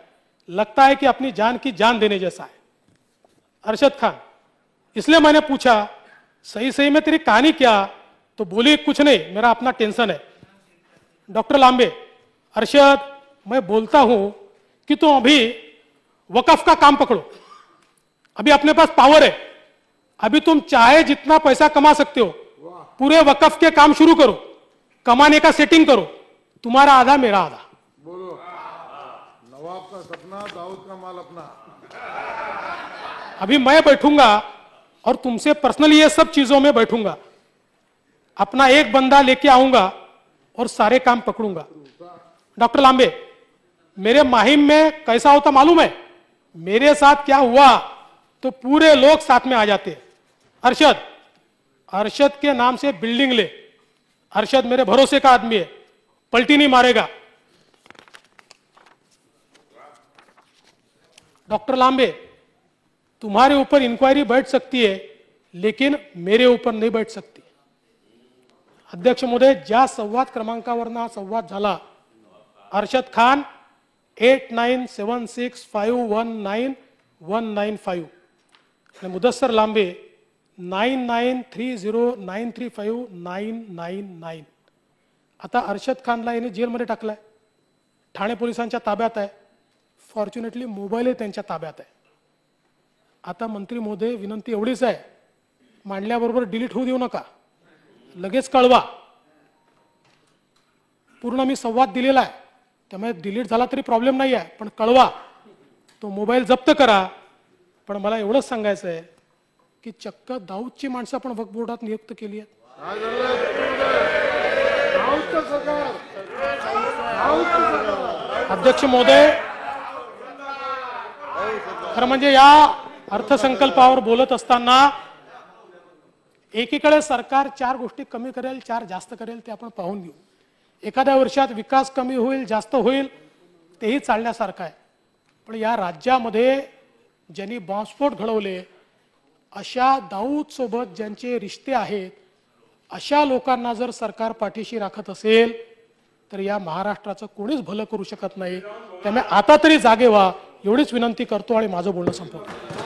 लगता है कि अपनी जान की जान देने जैसा है. अरशद खान, इसलिए मैंने पूछा सही सही में तेरी कहानी क्या? तो बोली कुछ नहीं, मेरा अपना टेंशन है. डॉक्टर लांबे, अरशद, मैं बोलता हूं कि तुम अभी वकफ का काम पकड़ो, अभी अपने पास पावर है, अभी तुम चाहे जितना पैसा कमा सकते हो, पूरे वकफ के काम शुरू करो, कमाने का सेटिंग करो, तुम्हारा आधा मेरा आधा.
बोलो, नवाब का सपना, दाऊद का माल अपना.
अभी मैं बैठूंगा और तुमसे पर्सनली ये सब चीजों में बैठूंगा, अपना एक बंदा लेके आऊंगा और सारे काम पकड़ूंगा. डॉक्टर लांबे, मेरे माहिम में कैसा होता मालूम है? मेरे साथ क्या हुआ तो पूरे लोग साथ में आ जाते. अरशद, अरशद के नाम से बिल्डिंग ले, अरशद मेरे भरोसे का आदमी है, पलटी नहीं मारेगा. डॉक्टर लांबे, तुम्हारे ऊपर इंक्वायरी बैठ सकती है लेकिन मेरे ऊपर नहीं बैठ सकती. अध्यक्ष महोदय, ज्या संवाद क्रमांकावरनं हा संवाद झाला, अरशद खान 8976519195, आणि मुदस्सर लांबे 9930935999. आता अरशद खानला याने जेलमध्ये टाकलाय, ठाणे पोलिसांच्या ताब्यात आहे. फॉर्च्युनेटली मोबाईलही त्यांच्या ताब्यात आहे. आता मंत्री महोदय विनंती एवढीच आहे, मांडल्याबरोबर डिलीट होऊ देऊ नका, लगेच कळवा. पूर्ण मी संवाद दिलेला आहे, त्यामुळे डिलीट झाला तरी प्रॉब्लेम नाही आहे, पण कळवा. तो मोबाईल जप्त करा. पण मला एवढंच सांगायचं आहे की चक्क दाऊदची माणसं आपण वक्फ बोर्डात नियुक्त केली आहेत. अध्यक्ष महोदय, खरं म्हणजे या अर्थसंकल्पावर बोलत असताना एकीकडे सरकार 4 गोष्टी कमी करेल, 4 जास्त करेल, ते आपण पाहून घेऊ. एखाद्या वर्षात विकास कमी होईल, जास्त होईल, तेही चालण्यासारखं आहे. पण या राज्यामध्ये ज्यांनी बॉम्बस्फोट घडवले, अशा दाऊद सोबत ज्यांचे रिश्ते आहेत, अशा लोकांना जर सरकार पाठीशी राखत असेल तर या महाराष्ट्राचं कोणीच भलं करू शकत नाही. त्यामुळे आता तरी जागे व्हा, एवढीच विनंती करतो आणि माझं बोलणं संपवतो.